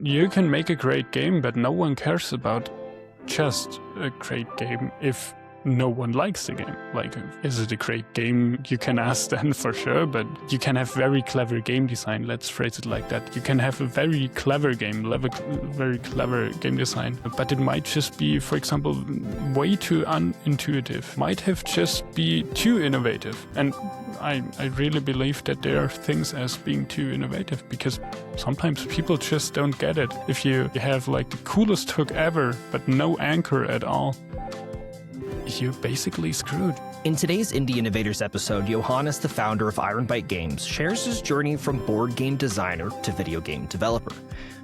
You can make a great game, but no one cares about just a great game if no one likes the game. Like, is it a great game? You can ask then for sure, but you can have very clever game design. Let's phrase it like that. You can have a very clever game, very clever game design, but it might just be, for example, way too unintuitive. Might have just be too innovative. And I really believe that there are things as being too innovative, because sometimes people just don't get it. If you have like the coolest hook ever, but no anchor at all, you're basically screwed. In today's Indie Innovators episode, Johannes, the founder of Ironbite Games, shares his journey from board game designer to video game developer.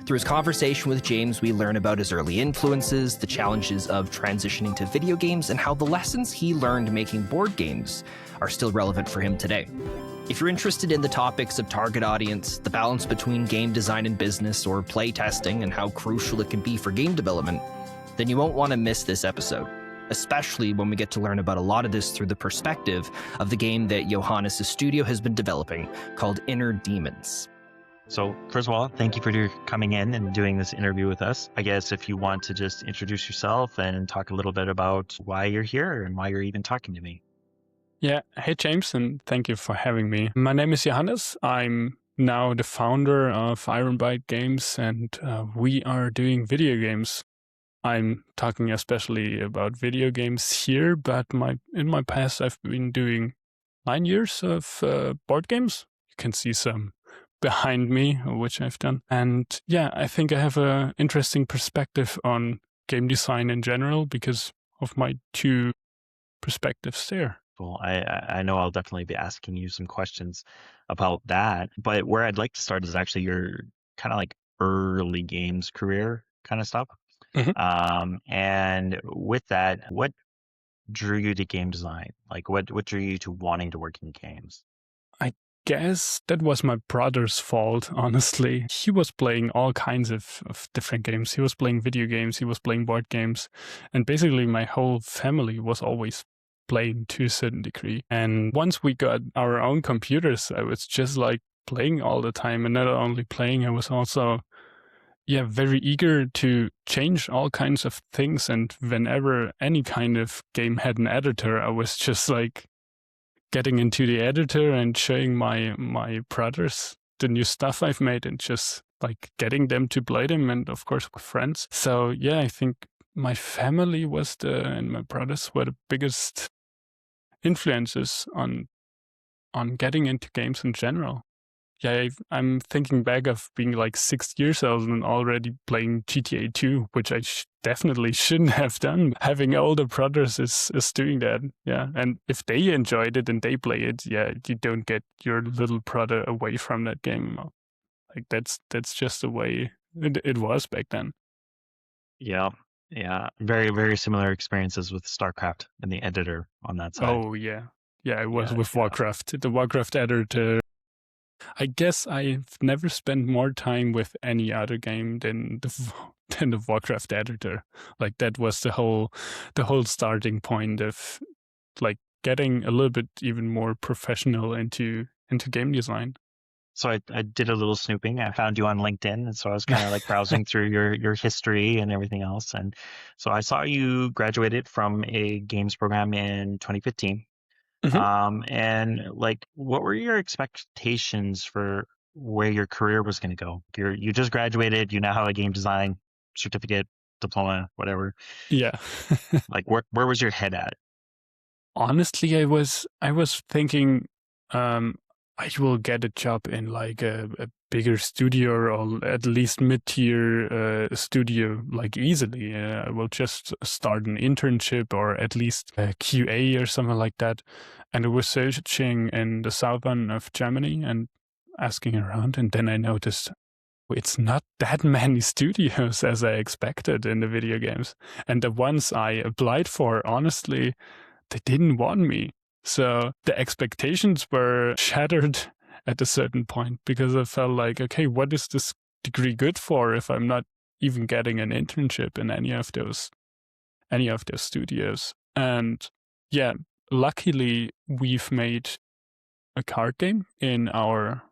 Through his conversation with James, we learn about his early influences, the challenges of transitioning to video games, and how the lessons he learned making board games are still relevant for him today. If you're interested in the topics of target audience, the balance between game design and business, or play testing, and how crucial it can be for game development, then you won't want to miss this episode, especially when we get to learn about a lot of this through the perspective of the game that Johannes' studio has been developing called Inner Demons. So first of all, thank you for coming in and doing this interview with us. I guess if you want to just introduce yourself and talk a little bit about why you're here and why you're even talking to me. Yeah. Hey, James, and thank you for having me. My name is Johannes. I'm now the founder of Ironbite Games, and we are doing video games. I'm talking especially about video games here, but in my past, I've been doing 9 years of board games. You can see some behind me, which I've done. And yeah, I think I have an interesting perspective on game design in general because of my two perspectives there. Well, I know I'll definitely be asking you some questions about that, but where I'd like to start is actually your kind of like early games career kind of stuff. Mm-hmm. And with that, what drew you to game design? Like what drew you to wanting to work in games? I guess that was my brother's fault, honestly. He was playing all kinds of different games. He was playing video games, he was playing board games, and basically my whole family was always playing to a certain degree. And once we got our own computers, I was just like playing all the time, and not only playing, I was also very eager to change all kinds of things. And whenever any kind of game had an editor, I was just like getting into the editor and showing my brothers the new stuff I've made and just like getting them to play them, and of course with friends. So yeah, I think my family and my brothers were the biggest influences on getting into games in general. Yeah, I'm thinking back of being like 6 years old and already playing GTA 2, which I definitely shouldn't have done. Having older brothers is doing that, yeah. And if they enjoyed it and they play it, yeah, you don't get your little brother away from that game. Like that's just the way it was back then. Yeah. Very, very similar experiences with StarCraft and the editor on that side. Oh, yeah. Yeah, it was with Warcraft. The Warcraft editor. I guess I've never spent more time with any other game than the Warcraft editor. Like that was the whole starting point of like getting a little bit even more professional into game design. So I did a little snooping. I found you on LinkedIn, and so I was kind of like browsing through your history and everything else. And so I saw you graduated from a games program in 2015. Mm-hmm. And like, what were your expectations for where your career was going to go? You just graduated, you now have a game design certificate, diploma, whatever. Yeah. Like, where was your head at? Honestly, I was thinking, I will get a job in like a bigger studio, or at least mid-tier studio, like easily. I will just start an internship or at least a QA or something like that. And I was searching in the southern of Germany and asking around, and then I noticed it's not that many studios as I expected in the video games. And the ones I applied for, honestly, they didn't want me. So the expectations were shattered at a certain point, because I felt like, okay, what is this degree good for if I'm not even getting an internship in any of those studios? And yeah, luckily we've made a card game in our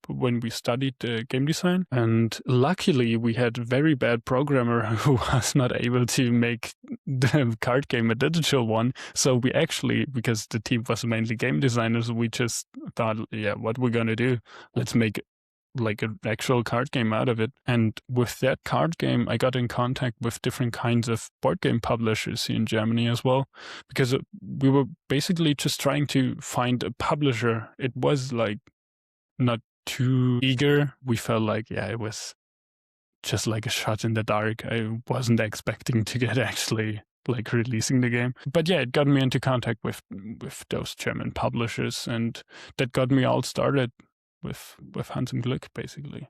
when we studied game design. And luckily, we had a very bad programmer who was not able to make the card game a digital one. So we actually, because the team was mainly game designers, we just thought, what we're going to do? Let's make like an actual card game out of it. And with that card game, I got in contact with different kinds of board game publishers here in Germany as well, because we were basically just trying to find a publisher. It was like not too eager. We felt like, it was just like a shot in the dark. I wasn't expecting to get actually like releasing the game. But it got me into contact with those German publishers, and that got me all started with Hans and Glück, basically.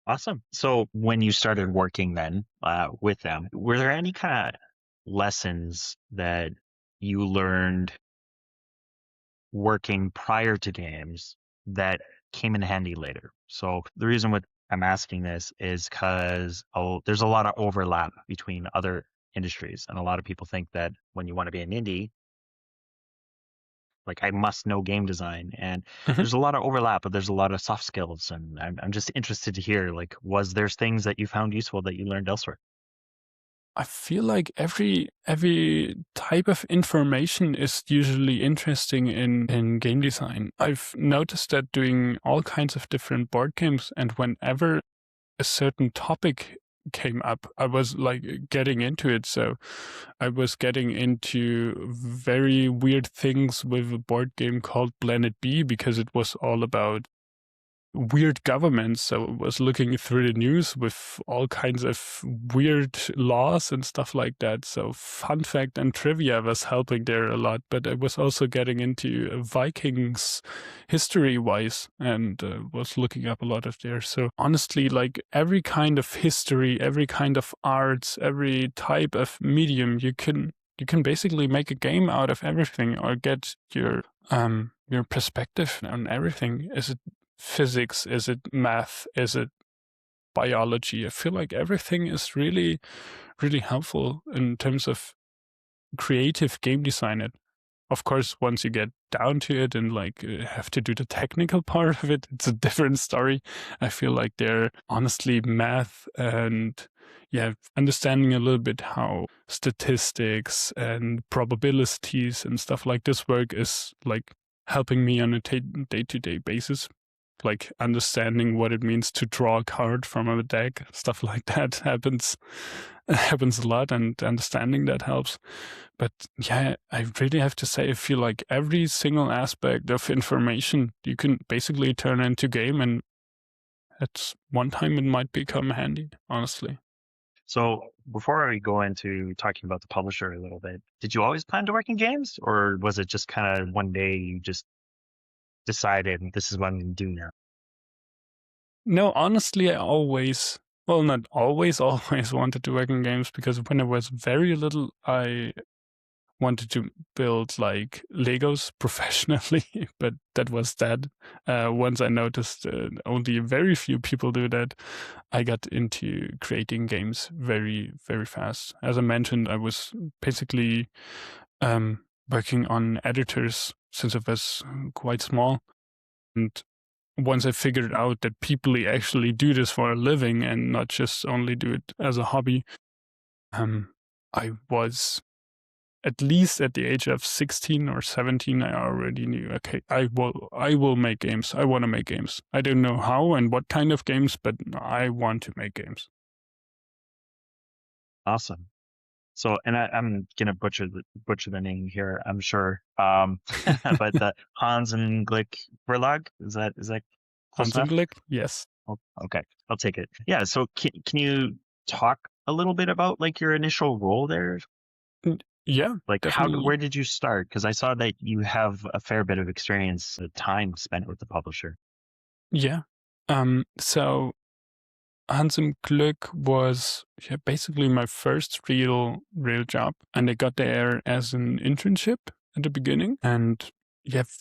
Awesome. So when you started working then with them, were there any kind of lessons that you learned working prior to games that came in handy later? So the reason what I'm asking this is because there's a lot of overlap between other industries, and a lot of people think that when you want to be an indie, like I must know game design, and there's a lot of overlap, but there's a lot of soft skills, and I'm just interested to hear, like, was there things that you found useful that you learned elsewhere? I feel like every type of information is usually interesting in game design. I've noticed that doing all kinds of different board games, and whenever a certain topic came up, I was like getting into it. So I was getting into very weird things with a board game called Planet B, because it was all about weird governments. So I was looking through the news with all kinds of weird laws and stuff like that. So fun fact and trivia was helping there a lot. But I was also getting into Vikings history-wise, and was looking up a lot of there. So honestly, like every kind of history, every kind of arts, every type of medium, you can basically make a game out of everything, or get your perspective on everything. Is it physics? Is it math? Is it biology? I feel like everything is really, really helpful in terms of creative game design. Of course, once you get down to it and like have to do the technical part of it, it's a different story. I feel like they're honestly math and understanding a little bit how statistics and probabilities and stuff like this work is like helping me on a day-to-day basis. Like understanding what it means to draw a card from a deck, stuff like that happens a lot, and understanding that helps. But I really have to say, I feel like every single aspect of information you can basically turn into game, and at one time it might become handy, honestly. So before we go into talking about the publisher a little bit, did you always plan to work in games, or was it just kind of one day you just decided this is what I'm going to do now? No, honestly, I always, well, not always wanted to work in games, because when I was very little, I wanted to build like Legos professionally, but that was that. Once I noticed only very few people do that, I got into creating games very, very fast. As I mentioned, I was basically working on editors since I was quite small. And once I figured out that people actually do this for a living and not just only do it as a hobby, I was, at least at the age of 16 or 17, I already knew, okay, I will make games. I want to make games. I don't know how and what kind of games, but I want to make games. Awesome. So, and I'm gonna butcher the name here, I'm sure. But the Hans and Glück Verlag, is that close Hans enough? and Glück, yes. Oh, okay, I'll take it. Yeah. So, can you talk a little bit about like your initial role there? Yeah, Like definitely. where did you start? Because I saw that you have a fair bit of experience, time spent with the publisher. Yeah. So Hans im Glück was basically my first real job, and I got there as an internship at the beginning, and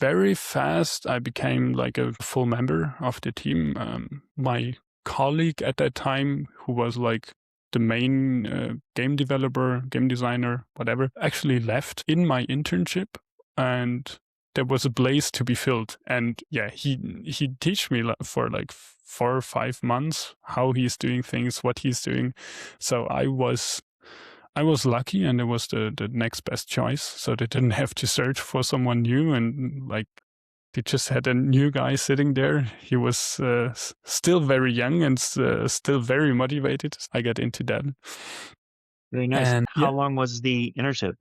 very fast I became like a full member of the team. My colleague at that time, who was like the main game developer, game designer, whatever, actually left in my internship, and there was a place to be filled. And yeah, he teach me for like 4 or 5 months how he's doing things, what he's doing. So I was lucky, and it was the next best choice. So they didn't have to search for someone new, and like they just had a new guy sitting there. He was still very young and still very motivated. I got into that. Very nice. And how long was the internship?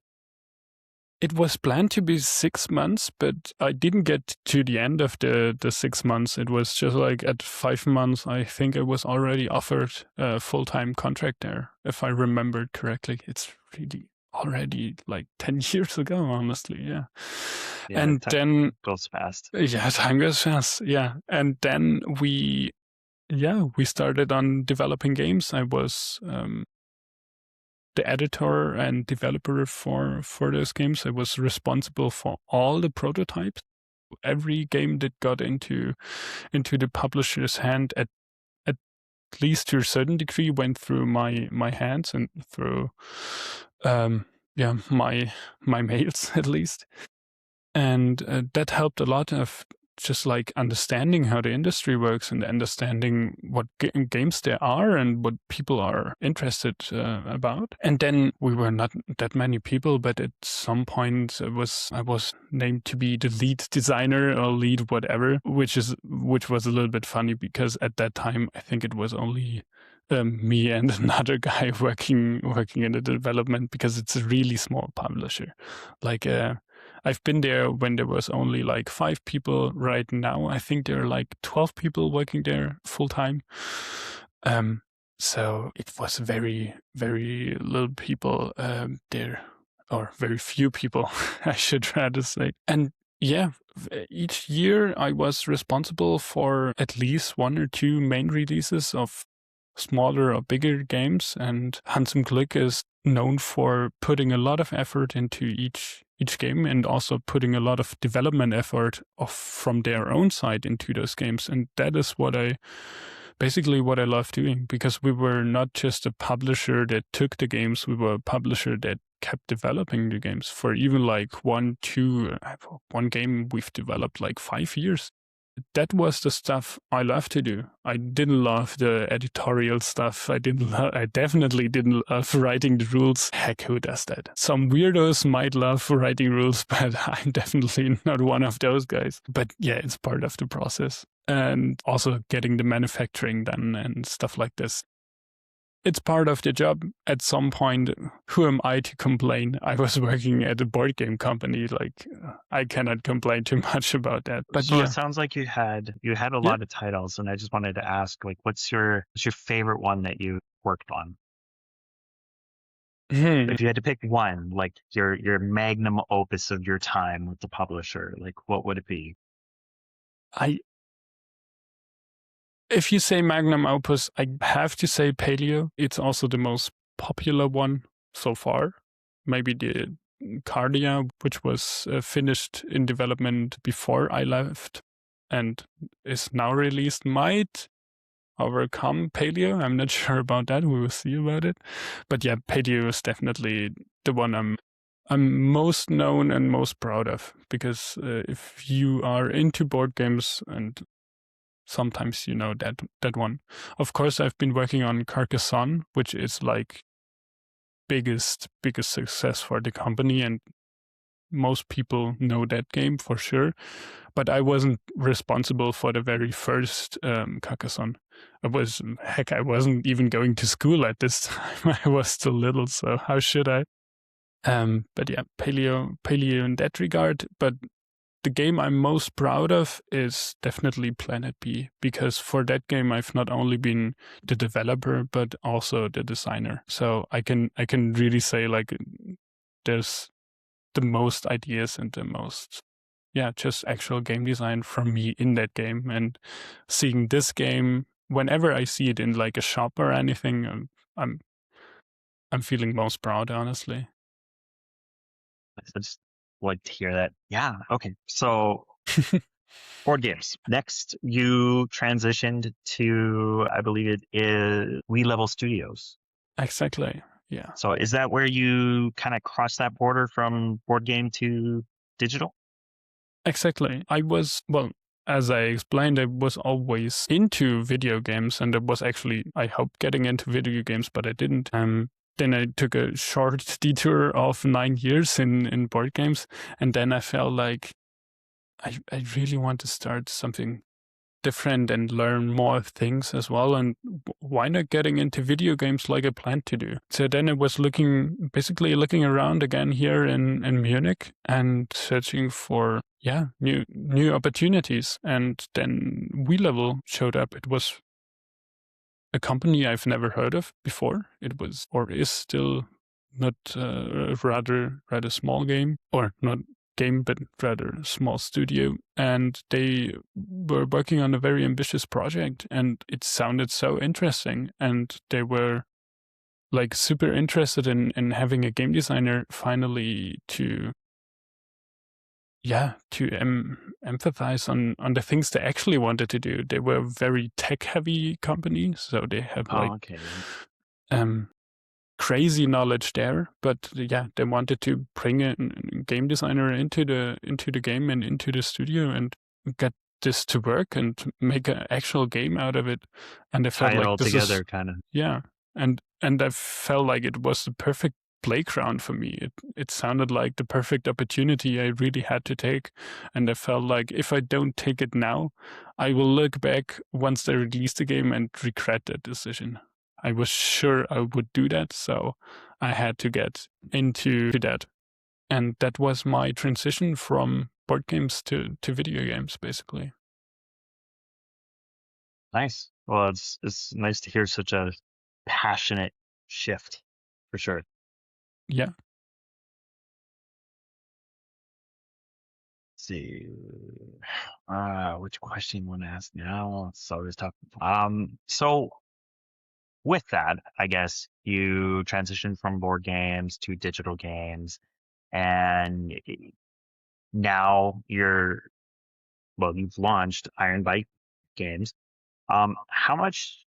It was planned to be 6 months, but I didn't get to the end of the 6 months. It was just like at 5 months, I think I was already offered a full-time contract there, if I remembered correctly. It's really already like 10 years ago, honestly. Yeah. And then goes fast. Yeah, time goes fast. Yeah. And then we started on developing games. I was the editor and developer for those games. I was responsible for all the prototypes. Every game that got into the publisher's hand at least to a certain degree went through my hands and through my mails at least. And that helped a lot of just like understanding how the industry works and understanding what games there are and what people are interested about. And then we were not that many people, but at some point I was named to be the lead designer or lead whatever, which was a little bit funny because at that time I think it was only me and another guy working in the development, because it's a really small publisher. Like I've been there when there was only like 5 people. Right now, I think there are like 12 people working there full time. So it was very, very little people there, or very few people, I should rather say. And yeah, each year I was responsible for at least 1 or 2 main releases of smaller or bigger games. And Hans im Glück is known for putting a lot of effort into each game, and also putting a lot of development effort from their own side into those games. And that is what I love doing, because we were not just a publisher that took the games, we were a publisher that kept developing the games for even like one game we've developed like 5 years. That was the stuff I love to do. I didn't love the editorial stuff. I definitely didn't love writing the rules. Heck, who does that? Some weirdos might love writing rules, but I'm definitely not one of those guys. But yeah, it's part of the process. And also getting the manufacturing done and stuff like this. It's part of the job. At some point, who am I to complain? I was working at a board game company. Like, I cannot complain too much about that. But so it sounds like you had a lot of titles, and I just wanted to ask, like, what's your favorite one that you worked on? If you had to pick one, like your magnum opus of your time with the publisher, like what would it be? If you say magnum opus, I have to say Paleo. It's also the most popular one so far. Maybe the Cardia, which was finished in development before I left and is now released, might overcome Paleo. I'm not sure about that. We will see about it. But yeah, Paleo is definitely the one I'm most known and most proud of, because if you are into board games, and sometimes you know that one. Of course, I've been working on Carcassonne, which is like biggest success for the company, and most people know that game for sure. But I wasn't responsible for the very first Carcassonne. I wasn't even going to school at this time. I was still little, so how should I? But yeah, Paleo in that regard. But the game I'm most proud of is definitely Planet B, because for that game I've not only been the developer but also the designer. So I can really say like there's the most ideas and the most just actual game design from me in that game. And seeing this game, whenever I see it in like a shop or anything, I'm feeling most proud, honestly. I just like to hear that. Yeah. Okay. So board games. Next, you transitioned to, I believe it is We Level Studios. Exactly. Yeah. So is that where you kind of crossed that border from board game to digital? Exactly. As I explained, I was always into video games, and it was actually, I hoped getting into video games, but I didn't. Then I took a short detour of 9 years in board games, and then I felt like I really want to start something different and learn more things as well. And why not getting into video games like I planned to do? So then I was basically looking around again here in Munich and searching for new opportunities. And then WeLevel showed up. It was a company I've never heard of before. It was or is still not a rather small game, or not game, but rather small studio, and they were working on a very ambitious project, and it sounded so interesting, and they were like super interested in having a game designer finally to empathize on the things they actually wanted to do. They were a very tech heavy company, so they have crazy knowledge there, but they wanted to bring a game designer into the game and into the studio and get this to work and make an actual game out of it. And I felt tie it like all together, kind of. Yeah, and I felt like it was the perfect playground for me. It sounded like the perfect opportunity I really had to take, and I felt like if I don't take it now, I will look back once they release the game and regret that decision. I was sure I would do that, so I had to get into that. And that was my transition from board games to video games, basically. Nice. Well, it's nice to hear such a passionate shift, for sure. Yeah. Let's see. Which question you want to ask now? It's always tough. So with that, I guess you transitioned from board games to digital games, and now you've launched Ironbite Games. How much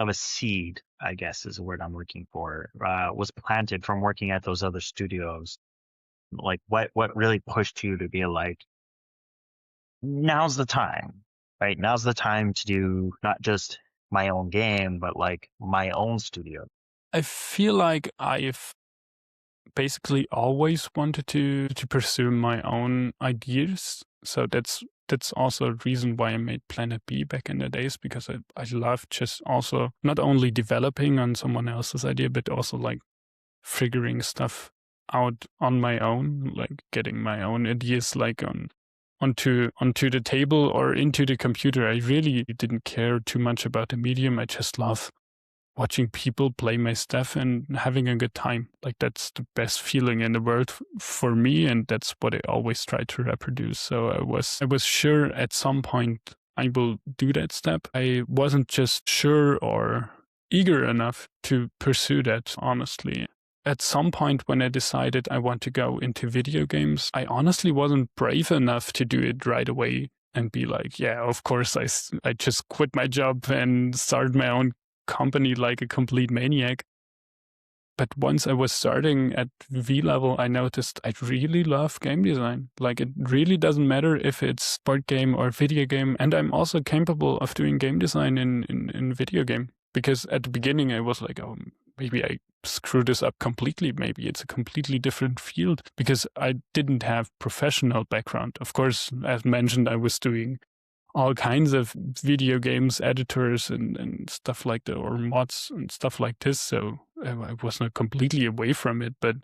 of a seed, I guess is the word I'm looking for, was planted from working at those other studios? Like what really pushed you to be like, now's the time, right? Now's the time to do not just my own game, but like my own studio. I feel like I've basically always wanted to pursue my own ideas. So that's also a reason why I made Planet B back in the days, because I love just also not only developing on someone else's idea, but also like figuring stuff out on my own, like getting my own ideas like onto the table or into the computer. I really didn't care too much about the medium. I just love watching people play my stuff and having a good time. Like that's the best feeling in the world for me, and that's what I always try to reproduce. So I was sure at some point I will do that step. I wasn't just sure or eager enough to pursue that, honestly. At some point when I decided I want to go into video games, I honestly wasn't brave enough to do it right away and be like, yeah, of course, I just quit my job and start my own company like a complete maniac. But once I was starting at WeLevel, I noticed I really love game design. Like it really doesn't matter if it's board game or video game. And I'm also capable of doing game design in video game. Because at the beginning I was like, oh, maybe I screw this up completely. Maybe it's a completely different field, because I didn't have professional background. Of course, as mentioned, I was doing all kinds of video games editors and stuff like that, or mods and stuff like this. So I was not completely away from it, but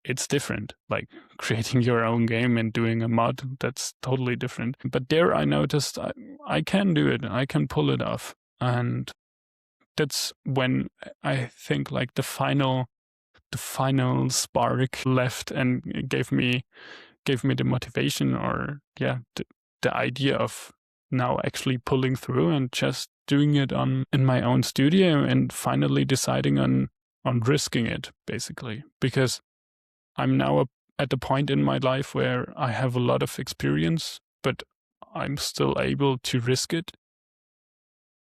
it's different. Like creating your own game and doing a mod, that's totally different. But there I noticed I can do it. I can pull it off. And that's when I think like the final spark left and gave me the motivation, or the idea of now actually pulling through and just doing it in my own studio, and finally deciding on risking it, basically, because I'm now at the point in my life where I have a lot of experience, but I'm still able to risk it.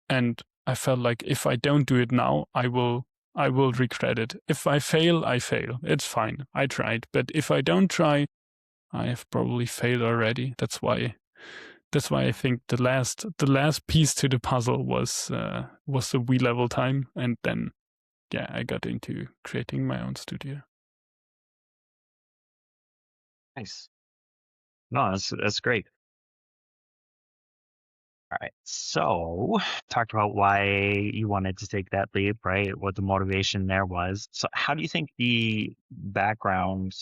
And I felt like if I don't do it now, I will regret it. If I fail, I fail. It's fine. I tried. But if I don't try, I have probably failed already. That's why I think the last piece to the puzzle was the Wii level time, and then I got into creating my own studio. Nice. No, that's great. All right. So talked about why you wanted to take that leap, right? What the motivation there was. So how do you think the background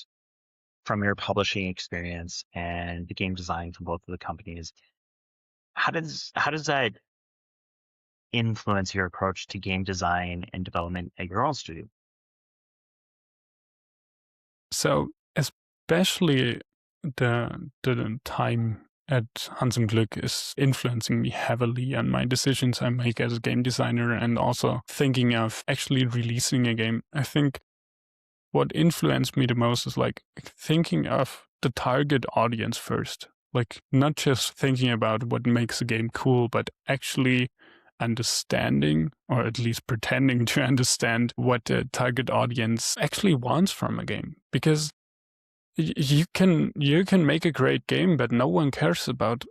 from your publishing experience and the game design from both of the companies, how does that influence your approach to game design and development at your own studio? So especially the time at Hans im Glück is influencing me heavily on my decisions I make as a game designer, and also thinking of actually releasing a game. I think what influenced me the most is like thinking of the target audience first. Like not just thinking about what makes a game cool, but actually understanding, or at least pretending to understand, what the target audience actually wants from a game. Because you can make a great game, but no one cares about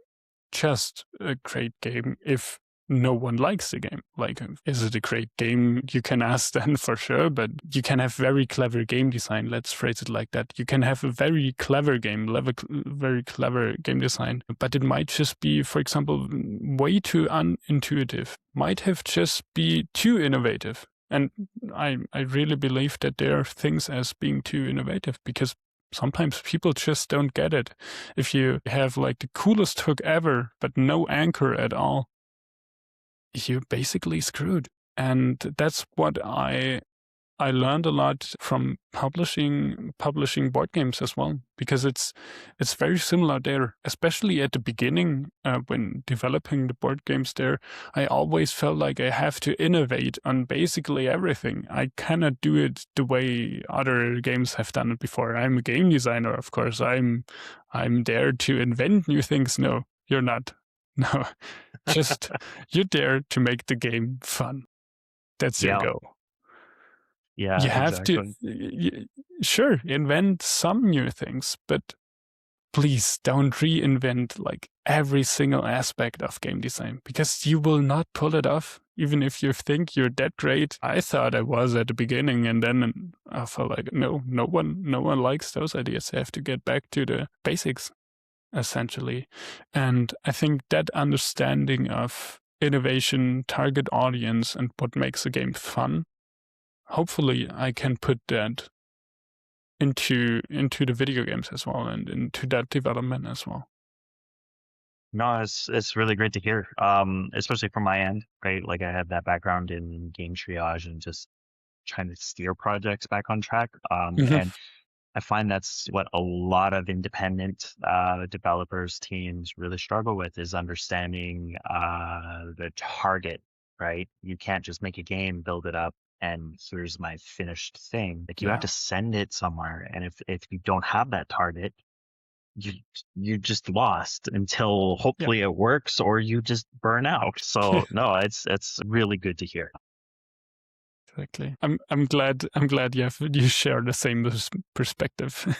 just a great game if no one likes the game. Like, is it a great game? You can ask then for sure, but you can have very clever game design. Let's phrase it like that. You can have a very clever game, very clever game design, but it might just be, for example, way too unintuitive. Might have just be too innovative. And I really believe that there are things as being too innovative, because sometimes people just don't get it. If you have like the coolest hook ever, but no anchor at all, you're basically screwed. And that's what I learned a lot from publishing board games as well, because it's very similar there, especially at the beginning when developing the board games there. I always felt like I have to innovate on basically everything. I cannot do it the way other games have done it before. I'm a game designer, of course. I'm there to invent new things. No, you're not. No, just you're there to make the game fun. That's your goal. Yeah, You have exactly. to, sure, invent some new things, but please don't reinvent like every single aspect of game design, because you will not pull it off, even if you think you're that great. I thought I was at the beginning, and then I felt like, no one likes those ideas. I have to get back to the basics, essentially. And I think that understanding of innovation, target audience, and what makes a game fun, hopefully I can put that into the video games as well, and into that development as well. No, it's really great to hear. Especially from my end, right? Like I have that background in game triage and just trying to steer projects back on track. And I find that's what a lot of independent developers teams really struggle with, is understanding the target, right? You can't just make a game, build it up, and here's my finished thing. Like you have to send it somewhere. And if you don't have that target, you just lost until hopefully it works, or you just burn out. So no, it's really good to hear. Exactly. I'm glad you share the same perspective.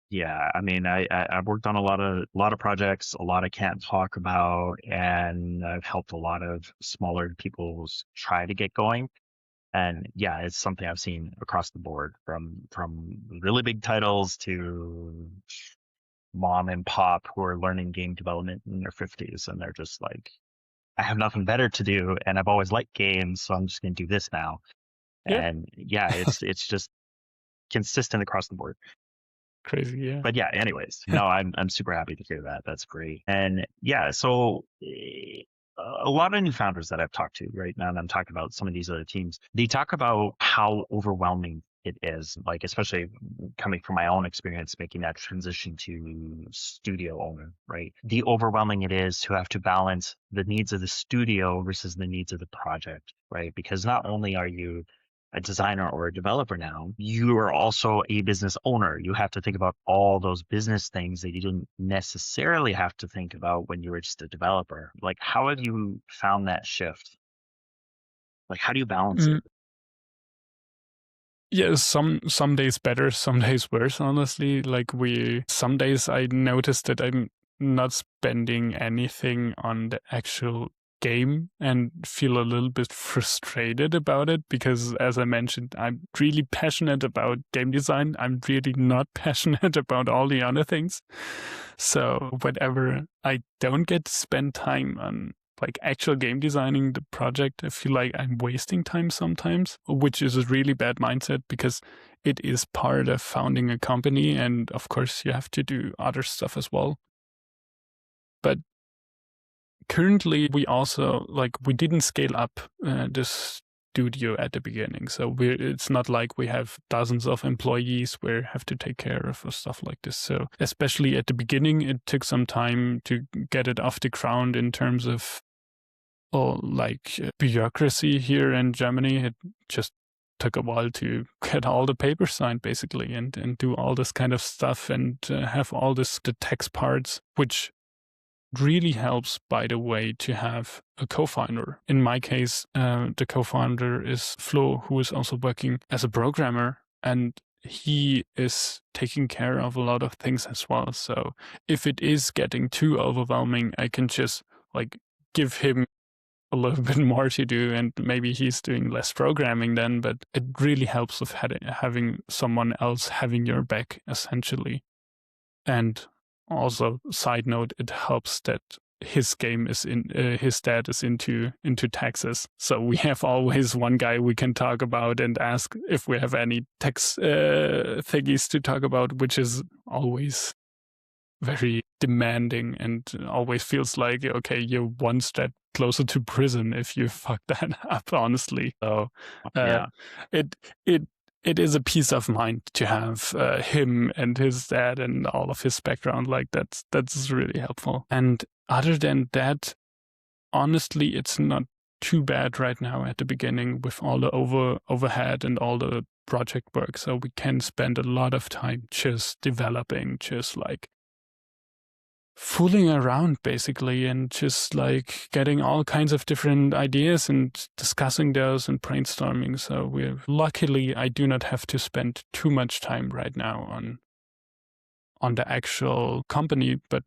Yeah, I mean, I've worked on a lot of projects, a lot I can't talk about, and I've helped a lot of smaller people try to get going. And yeah, it's something I've seen across the board, from really big titles to mom and pop who are learning game development in their 50s, and they're just like, I have nothing better to do, and I've always liked games, so I'm just going to do this now. And yeah, it's just consistent across the board. Crazy, yeah. But yeah, anyways, no, I'm super happy to hear that. That's great. And yeah, so a lot of new founders that I've talked to right now, and I'm talking about some of these other teams, they talk about how overwhelming it is, like especially coming from my own experience making that transition to studio owner, right? The overwhelming it is to have to balance the needs of the studio versus the needs of the project, right? Because not only are you a designer or a developer now, you are also a business owner. You have to think about all those business things that you didn't necessarily have to think about when you were just a developer. Like, how have you found that shift? Like, how do you balance it? Yeah, some days better, some days worse, honestly. Like some days I noticed that I'm not spending anything on the actual game and feel a little bit frustrated about it because, as I mentioned, I'm really passionate about game design. I'm really not passionate about all the other things. So whenever I don't get to spend time on like actual game designing the project, I feel like I'm wasting time sometimes, which is a really bad mindset because it is part of founding a company. And of course, you have to do other stuff as well. But currently, we also, we didn't scale up this studio at the beginning. So it's not like we have dozens of employees we have to take care of or stuff like this. So especially at the beginning, it took some time to get it off the ground in terms of bureaucracy here in Germany. It just took a while to get all the papers signed, basically, and do all this kind of stuff and have all the tax parts, which really helps, by the way, to have a co-founder. In my case, the co-founder is Flo, who is also working as a programmer, and he is taking care of a lot of things as well. So if it is getting too overwhelming, I can just give him a little bit more to do, and maybe he's doing less programming then, but it really helps with having someone else having your back, essentially. And also, side note, it helps that his game is his dad is into taxes, so we have always one guy we can talk about and ask if we have any tax thingies to talk about, which is always very demanding and always feels like, okay, you're one step closer to prison if you fuck that up, honestly. So it is a peace of mind to have him and his dad and all of his background. That's really helpful. And other than that, honestly, it's not too bad right now at the beginning with all the overhead and all the project work. So we can spend a lot of time just developing, just fooling around, basically, and just getting all kinds of different ideas and discussing those and brainstorming. So luckily, I do not have to spend too much time right now on the actual company, but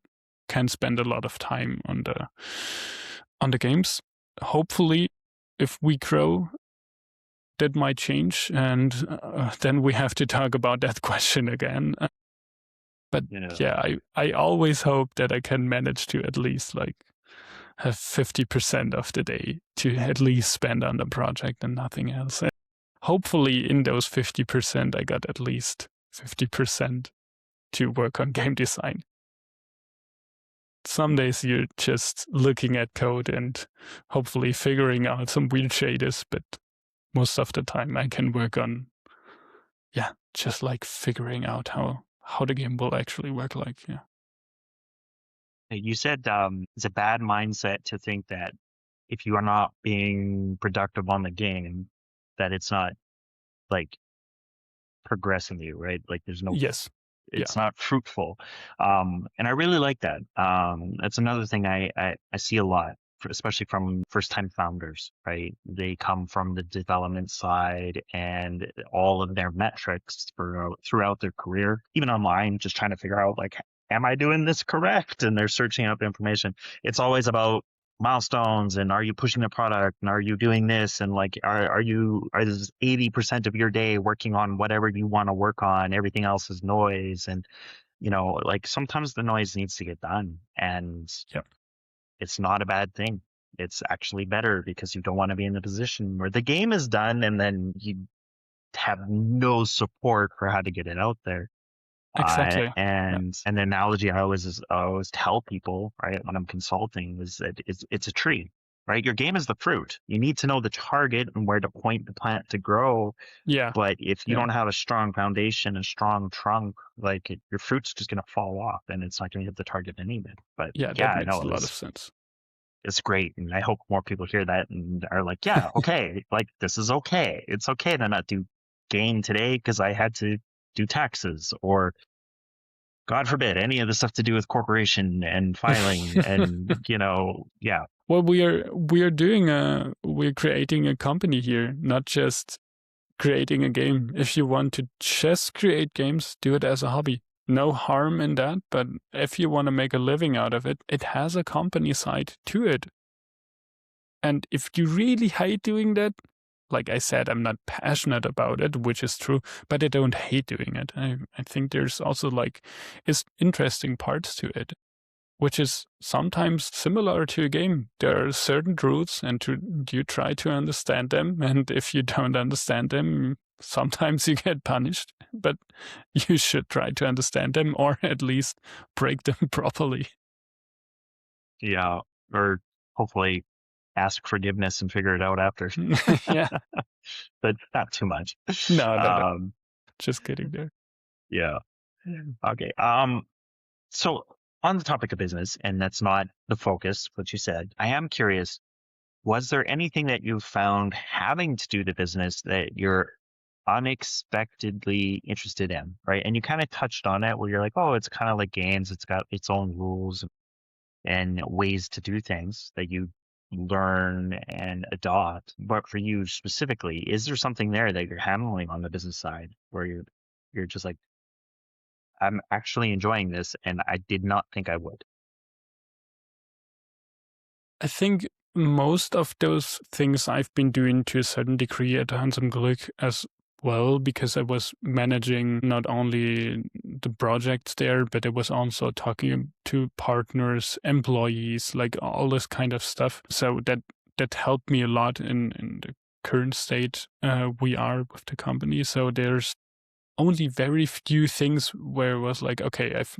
can spend a lot of time on the games. Hopefully, if we grow, that might change, and then we have to talk about that question again. But I always hope that I can manage to at least have 50% of the day to at least spend on the project and nothing else. And hopefully in those 50%, I got at least 50% to work on game design. Some days you're just looking at code and hopefully figuring out some weird shaders, but most of the time I can work on, just figuring out how the game will actually work. You said it's a bad mindset to think that if you are not being productive on the game, that it's not progressing you, right? There's no, it's not fruitful. And I really like that. That's another thing I see a lot, especially from first-time founders, right? They come from the development side, and all of their metrics throughout their career, even online, just trying to figure out am I doing this correct? And they're searching up information. It's always about milestones and are you pushing the product and are you doing this and are 80% of your day working on whatever you want to work on? Everything else is noise, and sometimes the noise needs to get done, and it's not a bad thing. It's actually better because you don't want to be in the position where the game is done and then you have no support for how to get it out there. Exactly. And the analogy I always tell people, right, when I'm consulting, is that it's a tree, right? Your game is the fruit. You need to know the target and where to point the plant to grow. Yeah. But if you don't have a strong foundation, a strong trunk, your fruit's just going to fall off and it's not going to hit the target anyway. But that makes a lot of sense. It's great. And I hope more people hear that and are okay, this is okay. It's okay to not do game today because I had to do taxes, or God forbid, any of the stuff to do with corporation and filing and, Well, we're creating a company here, not just creating a game. If you want to just create games, do it as a hobby. No harm in that, but if you want to make a living out of it, it has a company side to it. And if you really hate doing that, like I said, I'm not passionate about it, which is true, but I don't hate doing it. I think there's also is interesting parts to it, which is sometimes similar to a game. There are certain rules and you try to understand them. And if you don't understand them, sometimes you get punished, but you should try to understand them or at least break them properly. Yeah. Or hopefully ask forgiveness and figure it out after. Yeah. But not too much. No. Just kidding there. Yeah. Okay. So on the topic of business, and that's not the focus, what you said, I am curious, was there anything that you found having to do the business that you're unexpectedly interested in, right? And you kind of touched on it where you're like, oh, it's kind of like games. It's got its own rules and ways to do things that you learn and adopt. But for you specifically, is there something there that you're handling on the business side where you're just like, I'm actually enjoying this and I did not think I would? I think most of those things I've been doing to a certain degree at Handsome Glück as well, because I was managing not only the projects there, but I was also talking to partners, employees, like all this kind of stuff. So that helped me a lot in the current state we are with the company. So there's only very few things where it was like, okay, I've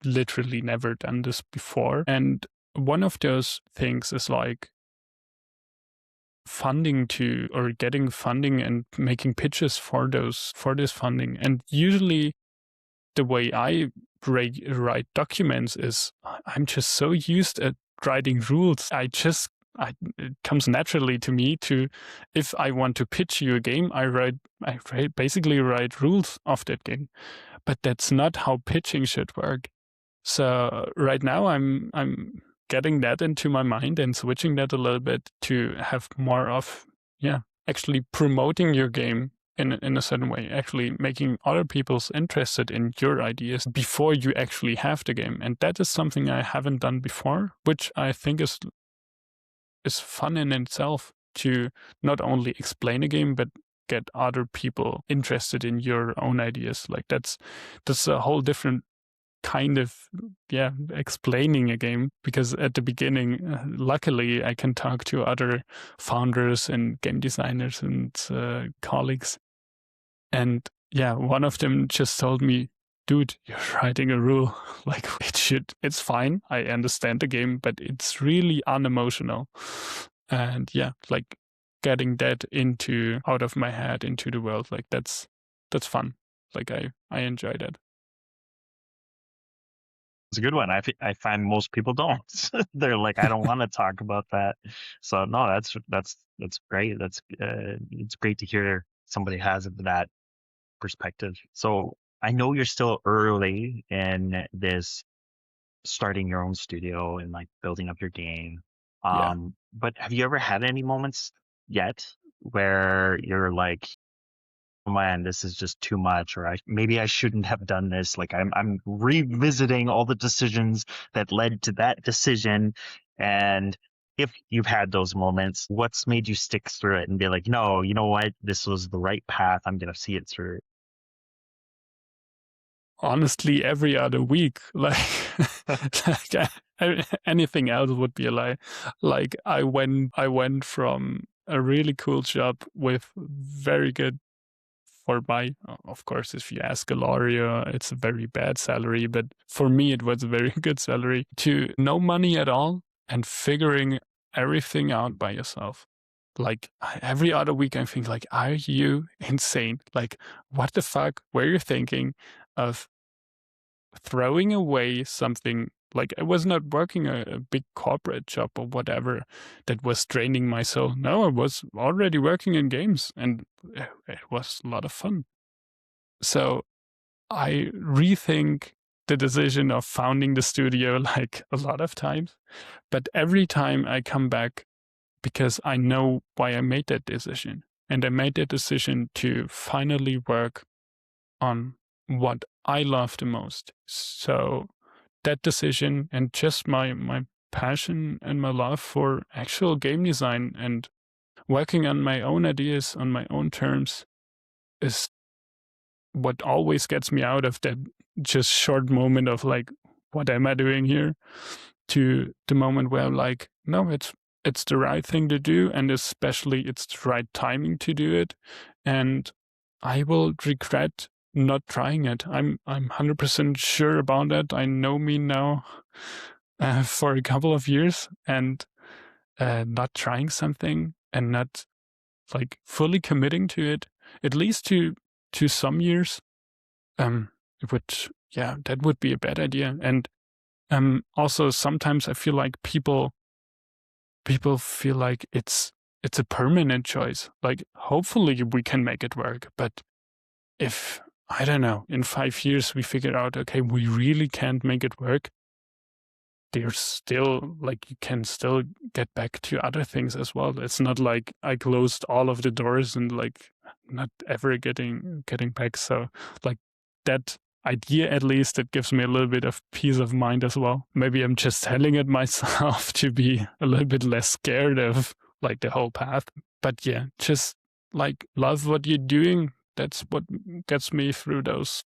literally never done this before. And one of those things is like getting funding and making pitches for this funding. And usually the way I write documents is I'm just so used at writing rules. It comes naturally to me if I want to pitch you a game, I basically write rules of that game. But that's not how pitching should work. So right now I'm getting that into my mind and switching that a little bit to have more of, actually promoting your game in a certain way, actually making other people's interested in your ideas before you actually have the game. And that is something I haven't done before, which I think is fun in itself, to not only explain a game, but get other people interested in your own ideas. Like that's a whole different kind of explaining a game, because at the beginning luckily I can talk to other founders and game designers and colleagues, and one of them just told me, dude, you're writing a rule, like it's fine, I understand the game, but it's really unemotional. And like getting that out of my head into the world, like that's fun. Like I enjoy that. It's a good one. I find most people don't. They're like, I don't want to talk about that. So no, that's great. It's great to hear somebody has that perspective. So I know you're still early in this, starting your own studio and like building up your game. But have you ever had any moments yet where you're like, oh man, this is just too much, or maybe I shouldn't have done this. Like I'm revisiting all the decisions that led to that decision. And if you've had those moments, what's made you stick through it and be like, no, you know what? This was the right path. I'm going to see it through. Honestly, every other week, like, anything else would be a lie. Like I went from a really cool job with very good, of course, if you ask a lawyer, it's a very bad salary, but for me, it was a very good salary, to no money at all and figuring everything out by yourself. Like every other week, I think like, are you insane? Like, what the fuck were you thinking of throwing away something? Like I was not working a big corporate job or whatever that was draining my soul. No, I was already working in games and it was a lot of fun. So I rethink the decision of founding the studio like a lot of times. But every time I come back, because I know why I made that decision. And I made the decision to finally work on what I love the most. So that decision and just my passion and my love for actual game design and working on my own ideas on my own terms is what always gets me out of that just short moment of like, what am I doing here? To the moment where I'm like, no, it's the right thing to do, and especially it's the right timing to do it. And I will regret not trying it. I'm 100% sure about that. I know me now for a couple of years, and not trying something and not like fully committing to it, at least to some years, it would, that would be a bad idea. And also sometimes I feel like people feel like it's a permanent choice. Like hopefully we can make it work, but if, I don't know, in 5 years we figure out, okay, we really can't make it work, there's still, like, you can still get back to other things as well. It's not like I closed all of the doors and like not ever getting back. So like that idea, at least, it gives me a little bit of peace of mind as well. Maybe I'm just telling it myself to be a little bit less scared of like the whole path. But yeah, just like love what you're doing. That's what gets me through those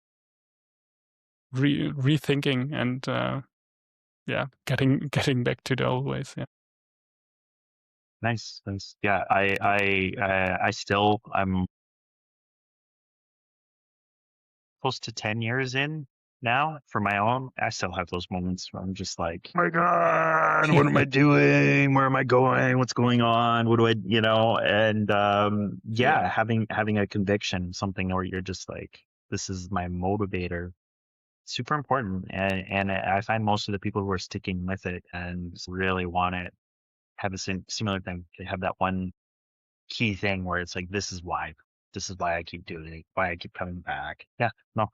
rethinking and getting back to the old ways. Yeah. Nice. Yeah, I'm close to 10 years in now for my own. I still have those moments where I'm just like, oh my God, what am I doing? Where am I going? What's going on? What do I, and having a conviction, something where you're just like, this is my motivator, super important. And I find most of the people who are sticking with it and really want it have a similar thing. They have that one key thing where it's like, this is why I keep doing it, why I keep coming back. Yeah, no,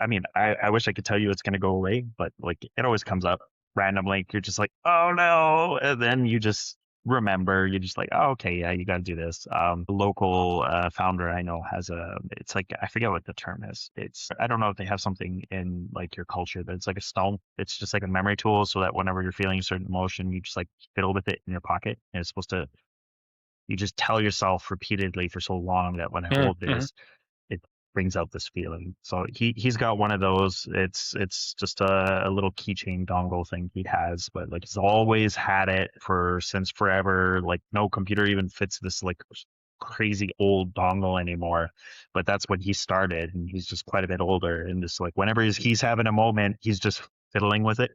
I mean, I wish I could tell you it's going to go away, but like it always comes up randomly. You're just like, oh no. And then you just remember, you're just like, oh, okay, yeah, you got to do this. The local founder I know has it's like, I forget what the term is. I don't know if they have something in like your culture, but it's like a stone. It's just like a memory tool, so that whenever you're feeling a certain emotion, you just like fiddle with it in your pocket, and it's supposed to, you just tell yourself repeatedly for so long that when I hold this, it brings out this feeling. So he's got one of those. It's just a little keychain dongle thing he has, but like he's always had it since forever. Like no computer even fits this like crazy old dongle anymore. But that's when he started, and he's just quite a bit older. And just like whenever he's having a moment, he's just fiddling with it.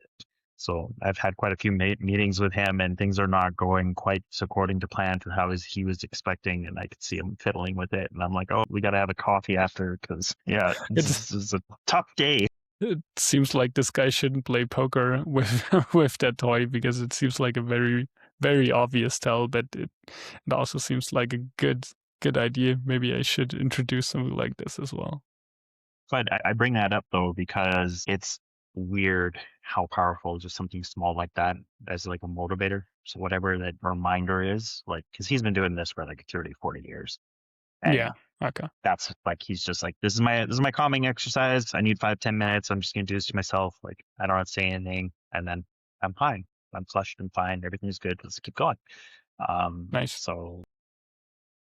So I've had quite a few meetings with him, and things are not going quite according to plan for how he was expecting. And I could see him fiddling with it. And I'm like, oh, we got to have a coffee after, because this is a tough day. It seems like this guy shouldn't play poker with with that toy, because it seems like a very, very obvious tell, but it also seems like a good idea. Maybe I should introduce something like this as well. But I bring that up though because it's weird how powerful just something small like that as like a motivator. So whatever that reminder is, like, because he's been doing this for like 30, 40 years. And yeah. Okay. That's like, he's just like, this is my calming exercise. I need 5-10 minutes. I'm just gonna do this to myself. Like, I don't have to say anything, and then I'm fine. I'm flushed and fine. Everything's good. Let's keep going. Nice. So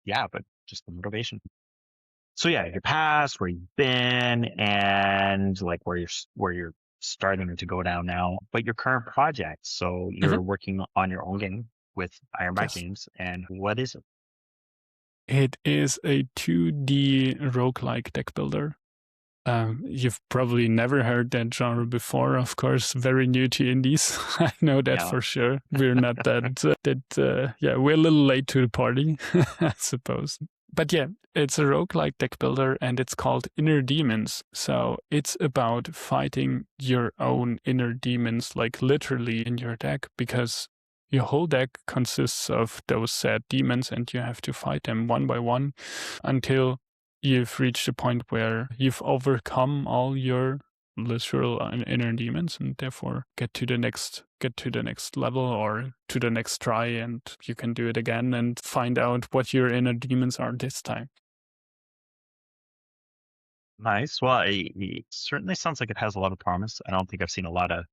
yeah, but just the motivation. So yeah, your past, where you've been, and like where you're starting to go down now, but your current project. So you're working on your own game with Ironbite Games, and what is it? It is a 2D roguelike deck builder. You've probably never heard that genre before, of course. Very new to indies. I know that for sure. We're not that we're a little late to the party, I suppose. But yeah, it's a roguelike deck builder, and it's called Inner Demons. So it's about fighting your own inner demons, like literally in your deck, because your whole deck consists of those sad demons, and you have to fight them one by one until you've reached a point where you've overcome all your literal inner demons, and therefore get to the next level or to the next try, and you can do it again and find out what your inner demons are this time. Nice. Well, it certainly sounds like it has a lot of promise. I don't think I've seen a lot of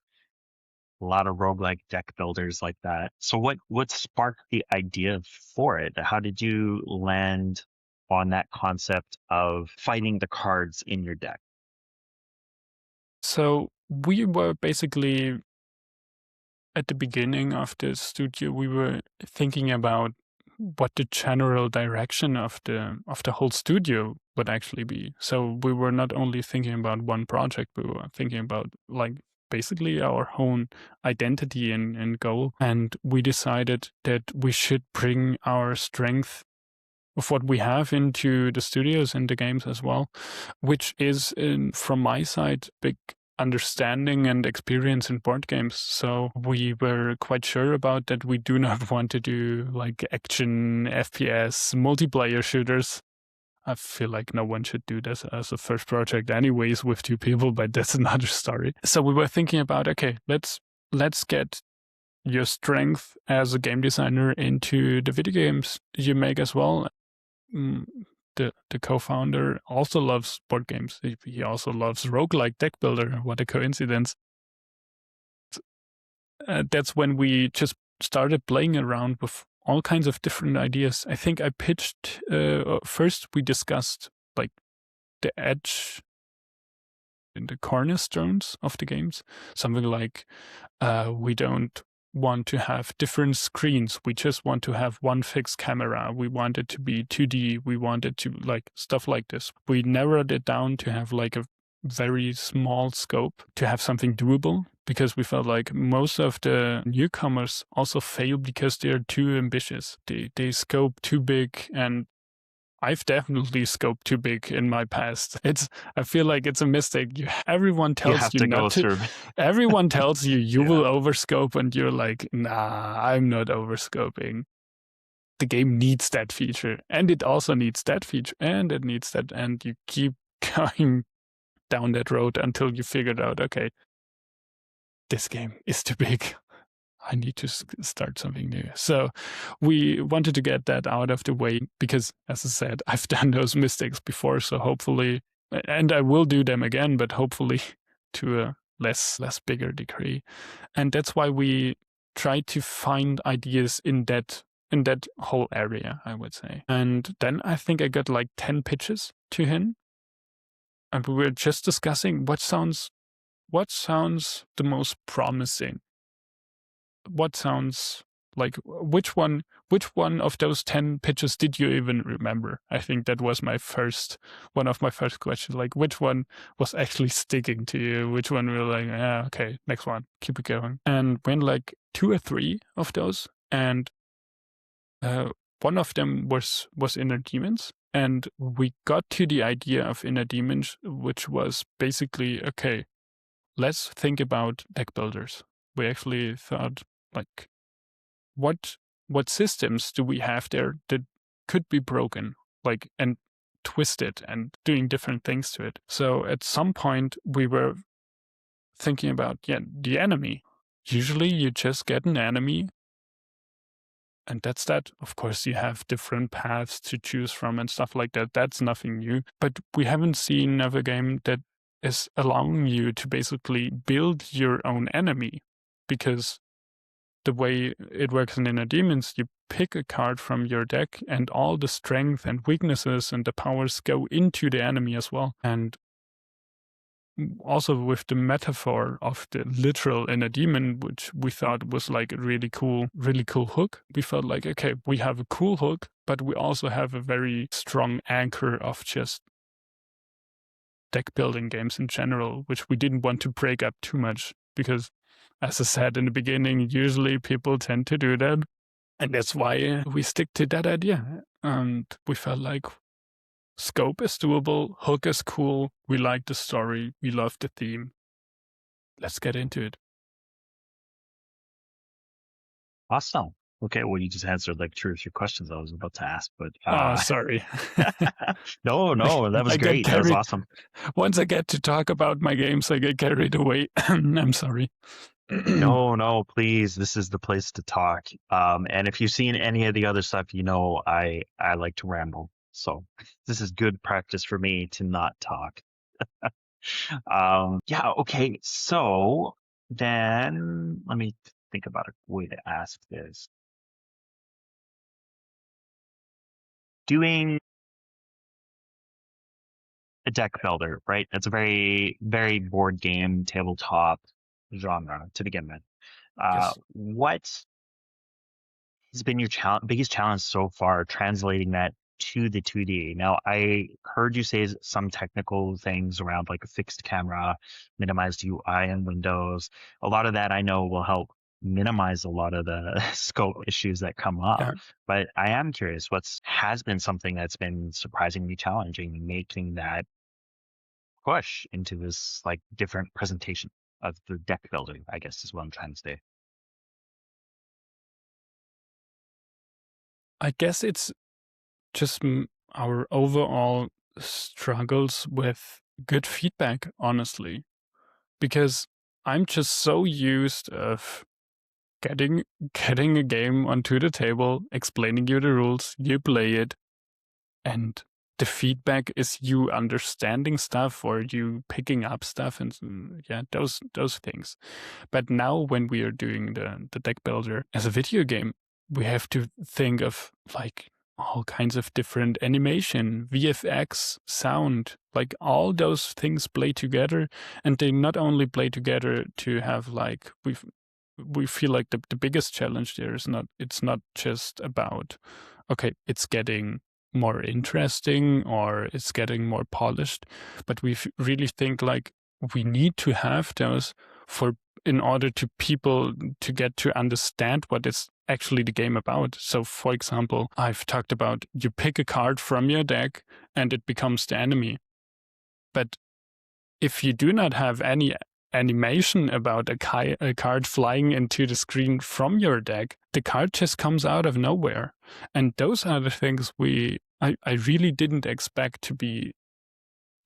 roguelike deck builders like that. So what sparked the idea for it? How did you land on that concept of fighting the cards in your deck? So we were basically at the beginning of the studio, we were thinking about what the general direction of the whole studio would actually be. So we were not only thinking about one project, we were thinking about like basically our own identity and goal. And we decided that we should bring our strength of what we have into the studios and the games as well, which is from my side big understanding and experience in board games. So we were quite sure about that. We do not want to do like action FPS multiplayer shooters. I feel like no one should do this as a first project anyways with two people, but that's another story. So we were thinking about, okay, let's get your strength as a game designer into the video games you make as well. The co-founder also loves board games. He also loves roguelike deck builder. What a coincidence. That's when we just started playing around with all kinds of different ideas. I think I pitched, first we discussed like the edge in the cornerstones of the games. Something like we don't want to have different screens. We just want to have one fixed camera. We want it to be 2D. We want it to like stuff like this. We narrowed it down to have like a very small scope, to have something doable, because we felt like most of the newcomers also fail because they're too ambitious. They scope too big, and I've definitely scoped too big in my past. I feel like it's a mistake. Everyone tells you not to. Everyone tells you will overscope, and you're like, nah, I'm not overscoping. The game needs that feature, and it also needs that feature, and it needs that, and you keep going down that road until you figured out, okay, this game is too big. I need to start something new. So we wanted to get that out of the way because, as I said, I've done those mistakes before. So hopefully, and I will do them again, but hopefully to a less bigger degree. And that's why we try to find ideas in that whole area, I would say. And then I think I got like 10 pitches to him. And we were just discussing what sounds the most promising. What sounds like which one of those 10 pitches did you even remember? I think that was one of my first questions. Like, which one was actually sticking to you? Which one were like, yeah, okay, next one, keep it going. And when like 2 or 3 of those, and one of them was Inner Demons. And we got to the idea of Inner Demons, which was basically, okay, let's think about deck builders. We actually thought, like, what systems do we have there that could be broken, like, and twisted and doing different things to it? So at some point we were thinking about, the enemy. Usually you just get an enemy, and that's that. Of course, you have different paths to choose from and stuff like that. That's nothing new. But we haven't seen another game that is allowing you to basically build your own enemy, because the way it works in Inner Demons, you pick a card from your deck and all the strength and weaknesses and the powers go into the enemy as well. And also with the metaphor of the literal inner demon, which we thought was like a really cool hook, we felt like, okay, we have a cool hook, but we also have a very strong anchor of just deck building games in general, which we didn't want to break up too much, because as I said in the beginning, usually people tend to do that. And that's why we stick to that idea. And we felt like scope is doable, hook is cool, we like the story, we love the theme. Let's get into it. Awesome. Okay, well, you just answered like two or three questions I was about to ask, but Oh, sorry. no, that was I get great. That was carried. awesome. Once I get to talk about my games, I get carried away. I'm sorry. No, please. This is the place to talk. And if you've seen any of the other stuff, you know I like to ramble. So this is good practice for me to not talk. Yeah, okay. So then let me think about a way to ask this. Doing a deck builder, right? It's a very, very board game, tabletop genre to begin with. Yes. What has been your biggest challenge so far translating that to the 2D? Now, I heard you say some technical things around like a fixed camera, minimized UI in Windows. A lot of that I know will help minimize a lot of the scope issues that come up. Yeah. But I am curious, what's has been something that's been surprisingly challenging, making that push into this like different presentation of the deck building, I guess is what I'm trying to say. I guess it's just our overall struggles with good feedback, honestly, because I'm just so used of getting getting a game onto the table, explaining you the rules, you play it, and the feedback is you understanding stuff or you picking up stuff and yeah, those things. But now when we are doing the deck builder as a video game, we have to think of like all kinds of different animation, VFX, sound, like all those things play together, and they not only play together to have like we feel like the biggest challenge there is not it's not just about okay, it's getting more interesting or it's getting more polished, but we really think like we need to have those for in order to people to get to understand what is actually the game about. So for example, I've talked about you pick a card from your deck and it becomes the enemy. But if you do not have any animation about a card flying into the screen from your deck, the card just comes out of nowhere. And those are the things I really didn't expect to be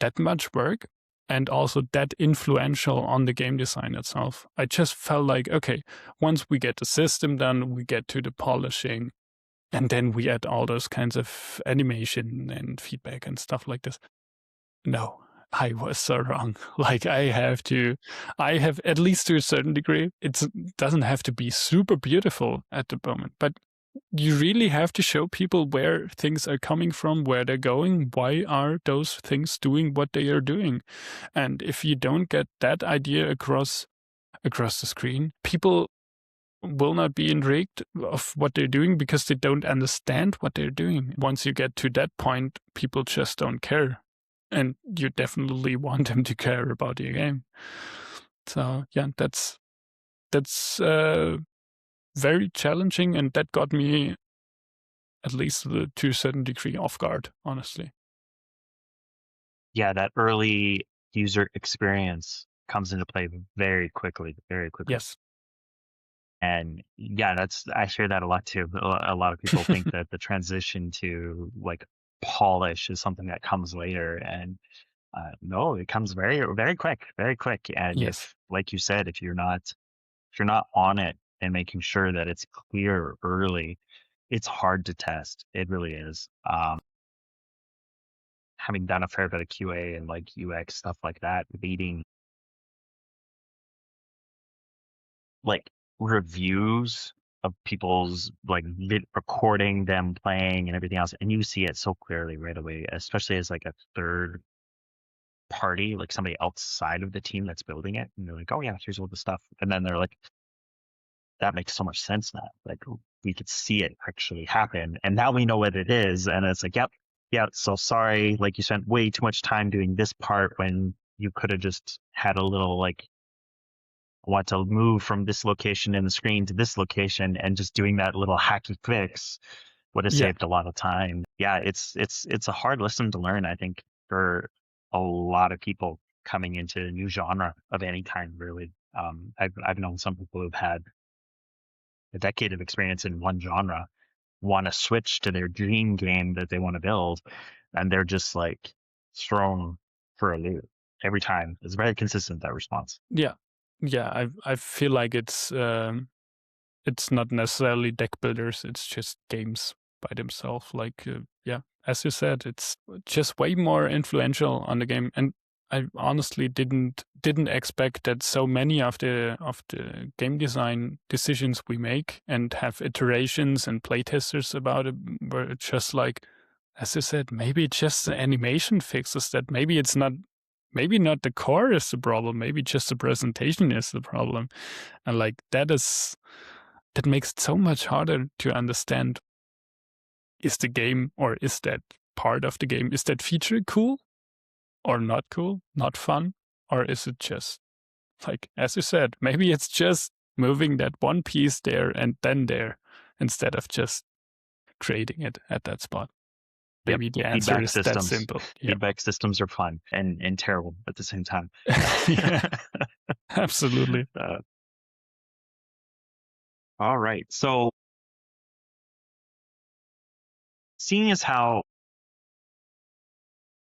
that much work and also that influential on the game design itself. I just felt like, okay, once we get the system done, we get to the polishing, and then we add all those kinds of animation and feedback and stuff like this. No, I was so wrong. Like I have at least to a certain degree, it doesn't have to be super beautiful at the moment, but you really have to show people where things are coming from, where they're going, why are those things doing what they are doing. And if you don't get that idea across the screen, people will not be intrigued of what they're doing because they don't understand what they're doing. Once you get to that point, people just don't care. And you definitely want them to care about your game. So yeah, that's very challenging, and that got me at least to a certain degree off guard, honestly. Yeah, that early user experience comes into play very quickly, very quickly. Yes. And yeah, I share that a lot too. A lot of people think that the transition to like polish is something that comes later, and no, it comes very, very quick, very quick. And Yes. if, like you said, if you're not on it and making sure that it's clear early, it's hard to test. It really is. Having done a fair bit of QA and like UX stuff like that, reading like reviews of people's like recording them playing and everything else, and you see it so clearly right away, especially as like a third party, like somebody outside of the team that's building it, and they're like, "Oh yeah, here's all the stuff," and then they're like, "That makes so much sense now. Like we could see it actually happen, and now we know what it is." And it's like, "Yep, yeah." So sorry, like you spent way too much time doing this part when you could have just had a little like want to move from this location in the screen to this location, and just doing that little hacky fix would have Yeah. saved a lot of time. Yeah, it's a hard lesson to learn, I think, for a lot of people coming into a new genre of any kind, really. I've known some people who've had a decade of experience in one genre want to switch to their dream game that they want to build, and they're just like thrown for a loop every time. It's very consistent, that response. Yeah. I feel like it's not necessarily deck builders. It's just games by themselves. Like as you said, it's just way more influential on the game. And I honestly didn't expect that so many of the game design decisions we make and have iterations and playtesters about it were just like, as you said, maybe just the animation fixes that. Maybe it's not. Maybe not the core is the problem. Maybe just the presentation is the problem. And like that makes it so much harder to understand. Is the game, or is that part of the game, is that feature cool or not cool, not fun? Or is it just, like, as you said, maybe it's just moving that one piece there and then there instead of just creating it at that spot. Maybe the answer Feedback is systems. that simple. Feedback systems are fun and terrible at the same time. Yeah, absolutely. All right. So seeing as how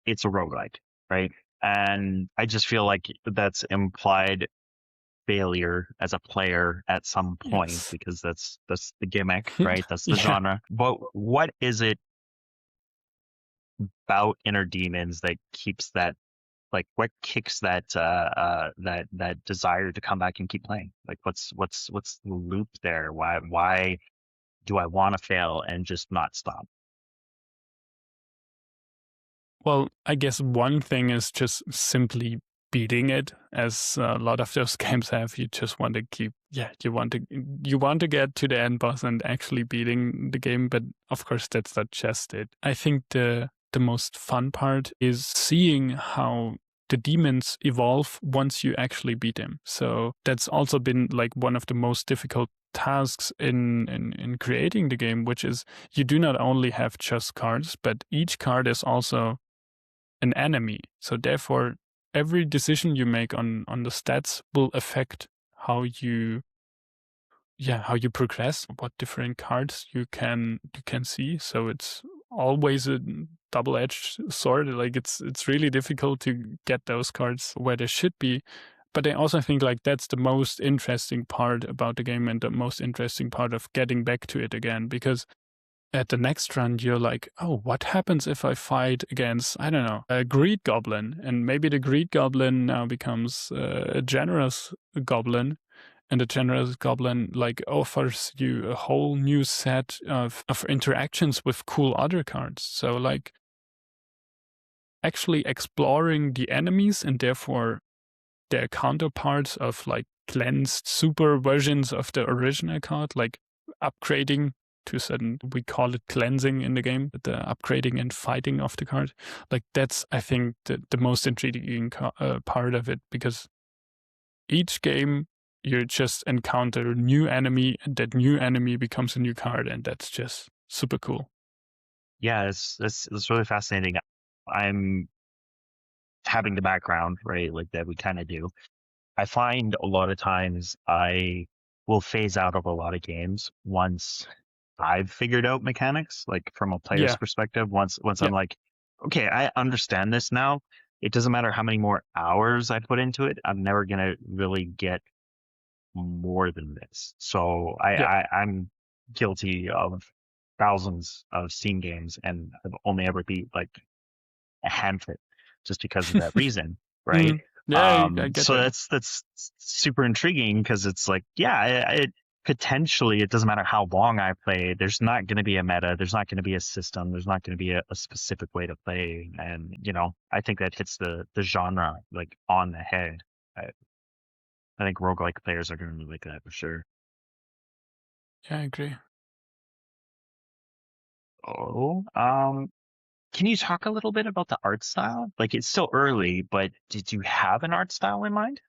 it's a roguelike, right? And I just feel like that's implied failure as a player at some point, Yes. because that's the gimmick, right? That's the genre. But what is it about Inner Demons that keeps that, like, what kicks that that desire to come back and keep playing? Like, what's the loop there? Why do I want to fail and just not stop? Well, I guess one thing is just simply beating it, as a lot of those games have. You just want to keep, you want to get to the end boss and actually beating the game. But of course, that's not just it. I think the most fun part is seeing how the demons evolve once you actually beat them. So that's also been like one of the most difficult tasks in creating the game, which is you do not only have just cards, but each card is also an enemy. So therefore, every decision you make on the stats will affect how you progress, what different cards you can see. So it's always a double-edged sword. Like it's really difficult to get those cards where they should be. But I also think like that's the most interesting part about the game and the most interesting part of getting back to it again, because at the next run, you're like, oh, what happens if I fight against, I don't know, a greed goblin? And maybe the greed goblin now becomes a generous goblin. And the generous goblin like offers you a whole new set of interactions with cool other cards. So like actually exploring the enemies and therefore their counterparts of like cleansed super versions of the original card, like upgrading to a certain, we call it cleansing in the game, the upgrading and fighting of the card. Like that's, I think, the most intriguing part of it, because each game you just encounter a new enemy and that new enemy becomes a new card, and that's just super cool. Yeah, it's really fascinating. I'm having the background, right, like that we kind of do. I find a lot of times I will phase out of a lot of games once I've figured out mechanics, like from a player's perspective. Once I'm like, okay, I understand this now. It doesn't matter how many more hours I put into it. I'm never gonna really get more than this. So I'm guilty of thousands of Steam games, and I've only ever beat like a handful just because of that reason, right? I get so that. that's super intriguing, because it's like, it potentially, it doesn't matter how long I play, there's not going to be a meta, there's not going to be a system, there's not going to be a specific way to play. And I think that hits the genre like on the head. I think roguelike players are going to really like that for sure. Yeah, I agree. Can you talk a little bit about the art style? Like, it's still early, but did you have an art style in mind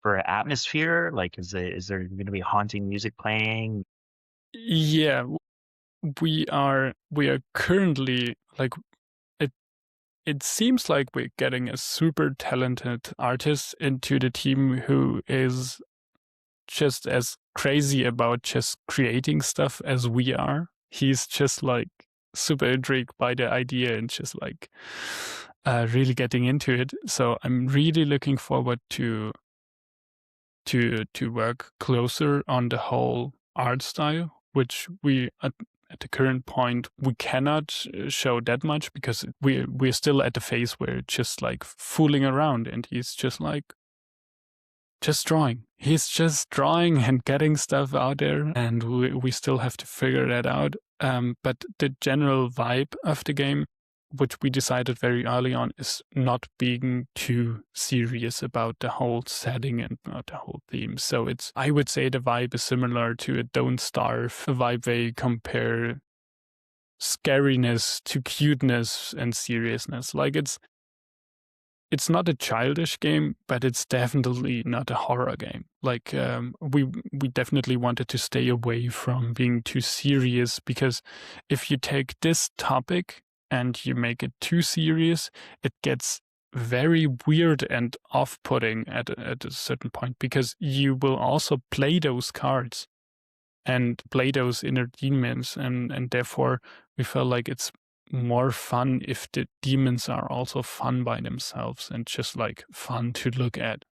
for an atmosphere? Like, is there going to be haunting music playing? Yeah, we are currently like, it seems like we're getting a super talented artist into the team who is just as crazy about just creating stuff as we are. He's just like super intrigued by the idea and just like really getting into it. So I'm really looking forward to work closer on the whole art style, which we at the current point we cannot show that much because we're still at the phase where it's just like fooling around, and he's just like just drawing. He's just drawing and getting stuff out there, and we still have to figure that out. But the general vibe of the game, which we decided very early on, is not being too serious about the whole setting and about the whole theme. So I would say the vibe is similar to a Don't Starve, a vibe where you compare scariness to cuteness and seriousness. Like it's not a childish game, but it's definitely not a horror game. Like we definitely wanted to stay away from being too serious, because if you take this topic and you make it too serious, it gets very weird and off-putting at a certain point, because you will also play those cards and play those inner demons, and therefore we felt like it's more fun if the demons are also fun by themselves and just like fun to look at.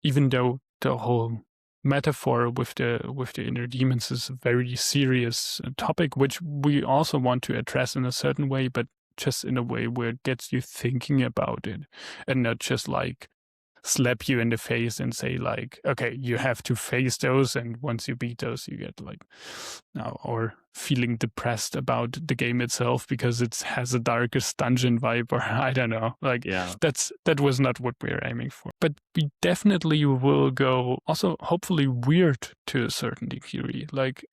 Even though the whole metaphor with the inner demons is a very serious topic, which we also want to address in a certain way, but just in a way where it gets you thinking about it and not just like slap you in the face and say like, okay, you have to face those, and once you beat those you get like now, or feeling depressed about the game itself because it has a Darkest Dungeon vibe, or I don't know, like that was not what we were aiming for. But we definitely will go also hopefully weird to a certain degree, like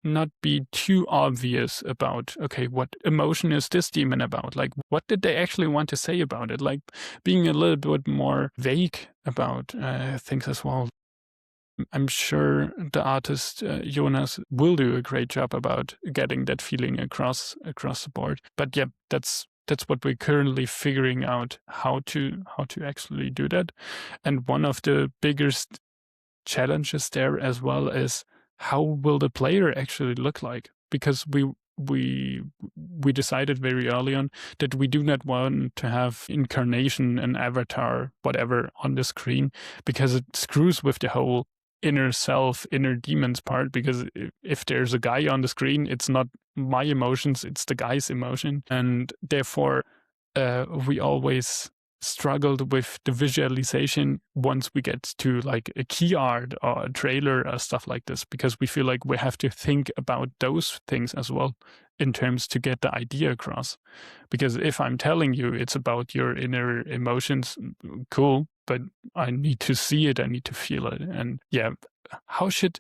not be too obvious about, okay, what emotion is this demon about? Like, what did they actually want to say about it? Like, being a little bit more vague about things as well. I'm sure the artist Johannes will do a great job about getting that feeling across the board. But yeah, that's what we're currently figuring out how to actually do that. And one of the biggest challenges there as well is, how will the player actually look like? Because we decided very early on that we do not want to have incarnation, an avatar, whatever on the screen, because it screws with the whole inner self, inner demons part. Because if there's a guy on the screen, it's not my emotions, it's the guy's emotion. And therefore, we always struggled with the visualization once we get to like a key art or a trailer or stuff like this, because we feel like we have to think about those things as well in terms to get the idea across. Because if I'm telling you it's about your inner emotions, cool, but I need to see it, I need to feel it. And yeah, how should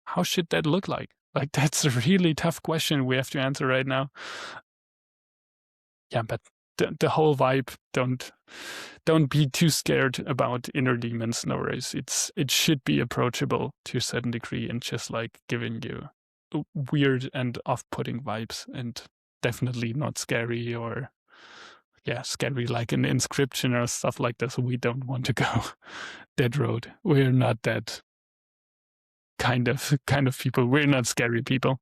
that look like? Like, that's a really tough question we have to answer right now. Yeah, but the whole vibe, don't be too scared about inner demons, no worries. It should be approachable to a certain degree and just like giving you weird and off-putting vibes, and definitely not scary, or scary like an Inscription or stuff like this. We don't want to go that road. We're not that kind of people. We're not scary people.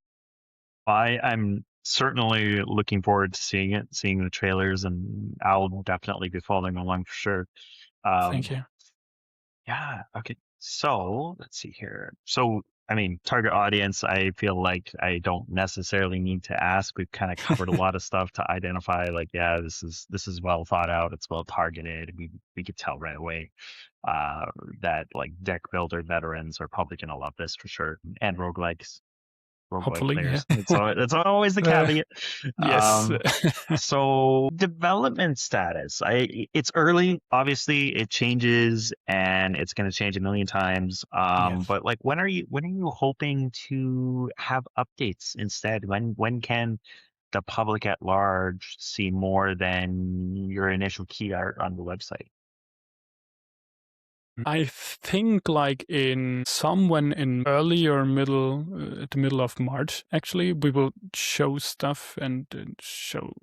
I'm certainly looking forward to seeing the trailers, and I'll definitely be following along for sure. Thank you. Yeah. Okay. So let's see here. So, I mean, target audience, I feel like I don't necessarily need to ask. We've kind of covered a lot of stuff to identify, like, yeah, this is well thought out. It's well targeted. We could tell right away that like deck builder veterans are probably going to love this for sure, and roguelikes. Hopefully, players. yeah. It's always the caveat. Yes. So development status. It's early. Obviously, it changes, and it's going to change a million times. Yes. But like, when are you hoping to have updates instead? When can the public at large see more than your initial key art on the website? I think like in somewhere in early or middle, the middle of March, actually, we will show stuff and show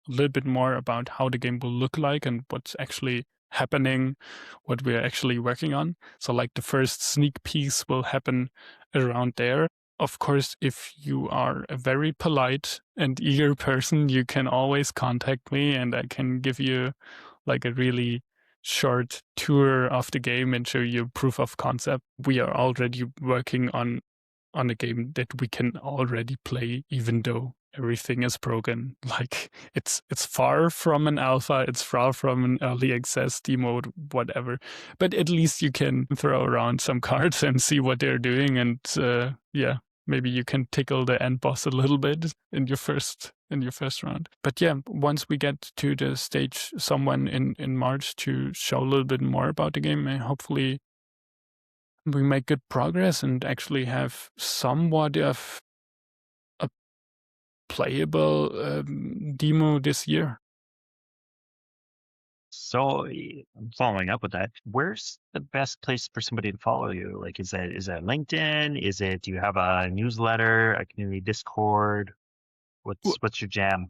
a little bit more about how the game will look like and what's actually happening, what we're actually working on. So like the first sneak peeks will happen around there. Of course, if you are a very polite and eager person, you can always contact me and I can give you like a really short tour of the game and show you proof of concept. We are already working on a game that we can already play, even though everything is broken. Like it's far from an alpha, it's far from an early access demo, whatever. But at least you can throw around some cards and see what they're doing, and maybe you can tickle the end boss a little bit in your first round. But yeah, once we get to the stage someone in March to show a little bit more about the game, and hopefully we make good progress and actually have somewhat of a playable demo this year. So following up with that, where's the best place for somebody to follow you? Like, is that LinkedIn? Do you have a newsletter, a community Discord? What's your jam?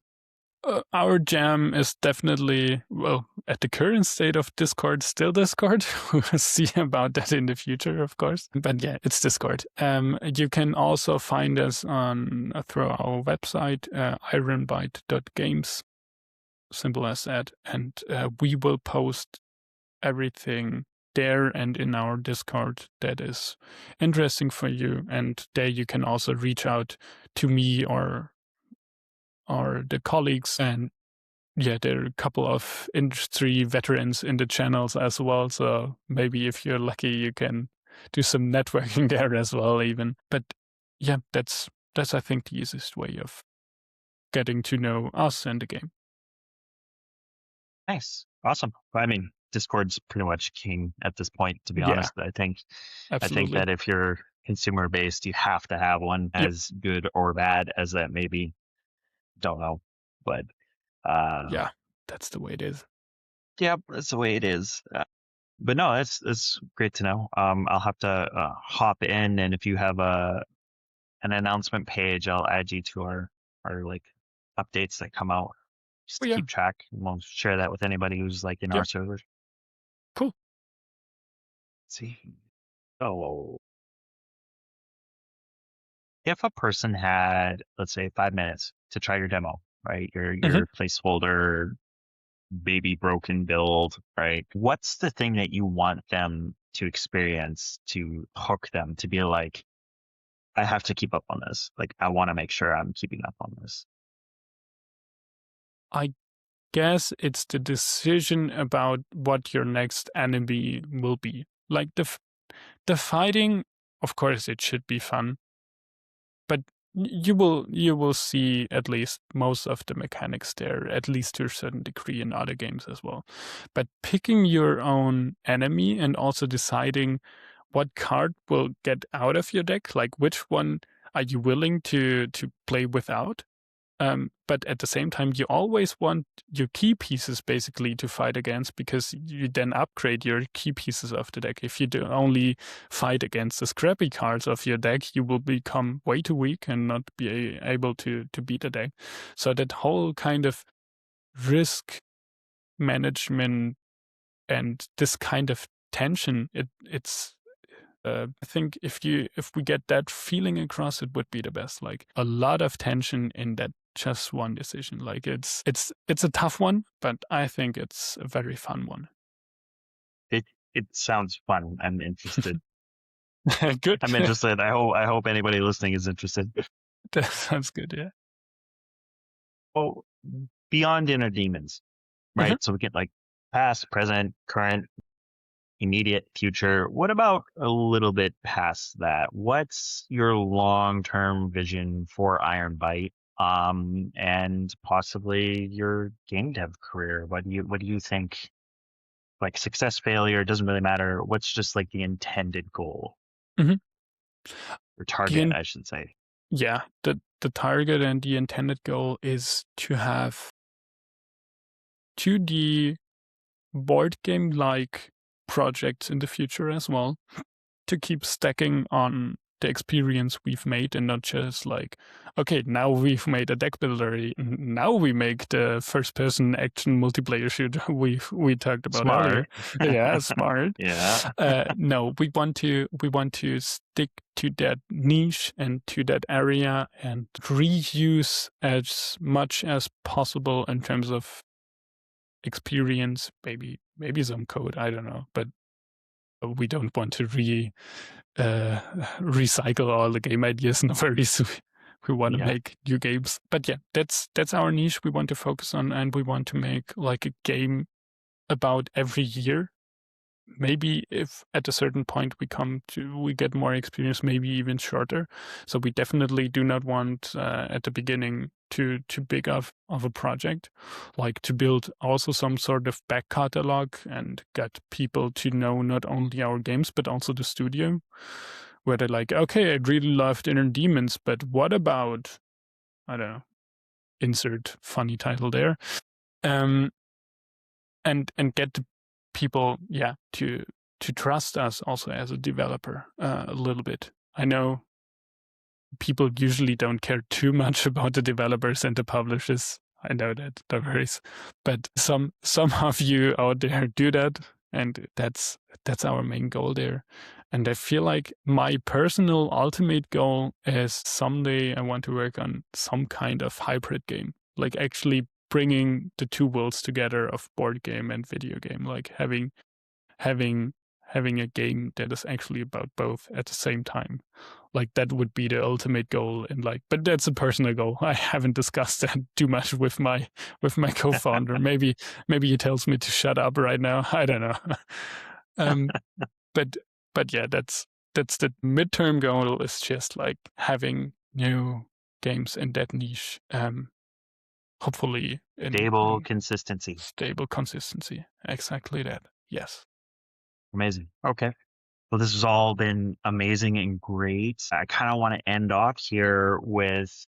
Our jam is definitely, well, at the current state of Discord, still Discord. We'll see about that in the future, of course. But yeah, it's Discord. You can also find us through our website, Ironbite.games. Simple as that. And we will post everything there and in our Discord that is interesting for you. And there you can also reach out to me or the colleagues. And yeah, there are a couple of industry veterans in the channels as well. So maybe if you're lucky, you can do some networking there as well even. But yeah, that's I think the easiest way of getting to know us and the game. Nice. Awesome. I mean, Discord's pretty much king at this point, to be honest. I think that if you're consumer based, you have to have one, as good or bad as that may be. Don't know. But yeah, that's the way it is. Yeah, that's the way it is. But no, it's great to know. I'll have to hop in, and if you have an announcement page, I'll add you to our like updates that come out. Just to keep track. We'll share that with anybody who's like in our servers. Cool. Let's see. Oh, if a person had, let's say, 5 minutes to try your demo, right? Your placeholder baby broken build, right? What's the thing that you want them to experience to hook them to be like, I have to keep up on this. Like, I want to make sure I'm keeping up on this. I guess it's the decision about what your next enemy will be. Like the fighting, of course, it should be fun, but you will see at least most of the mechanics there, at least to a certain degree in other games as well. But picking your own enemy and also deciding what card will get out of your deck, like which one are you willing to play without? But at the same time, you always want your key pieces basically to fight against, because you then upgrade your key pieces of the deck. If you do only fight against the scrappy cards of your deck, you will become way too weak and not be able to beat the deck. So that whole kind of risk management and this kind of tension, it's I think if we get that feeling across, it would be the best. Like a lot of tension in that just one decision. Like it's a tough one, but I think it's a very fun one. It sounds fun. I'm interested. Good. I'm interested. I hope anybody listening is interested. That sounds good. Yeah. Well, beyond inner demons, right? So we get like past, present, current, immediate future. What about a little bit past that? What's your long-term vision for Ironbite, and possibly your game dev career? What do you think? Like success, failure, doesn't really matter. What's just like the intended goal or target, I should say? Yeah, the target and the intended goal is to have 2D board game like projects in the future as well, to keep stacking on the experience we've made, and not just like, okay, now we've made a deck builder, now we make the first person action multiplayer shooter we talked about Smart. earlier. Yeah, smart. Yeah. No, we want to stick to that niche and to that area and reuse as much as possible in terms of experience, maybe some code, I don't know, but we don't want to recycle all the game ideas in a very soon. We want to make new games. But yeah, that's our niche we want to focus on, and we want to make like a game about every year. Maybe if at a certain point we get more experience, maybe even shorter. So we definitely do not want at the beginning too big of a project, like to build also some sort of back catalog and get people to know not only our games but also the studio, where they're like, okay, I really loved Inner Demons, but what about, I don't know, insert funny title there, and get the people, to trust us also as a developer a little bit. I know people usually don't care too much about the developers and the publishers. I know that, no worries. But some of you out there do that, and that's our main goal there. And I feel like my personal ultimate goal is someday I want to work on some kind of hybrid game, like actually bringing the two worlds together of board game and video game, like having a game that is actually about both at the same time. Like that would be the ultimate goal. And like, but that's a personal goal. I haven't discussed that too much with my co-founder. Maybe he tells me to shut up right now. I don't know. But yeah, that's the midterm goal, is just like having new games in that niche. Hopefully Stable consistency. Stable consistency. Exactly that. Yes. Amazing. Okay. Well, this has all been amazing and great. I kind of want to end off here with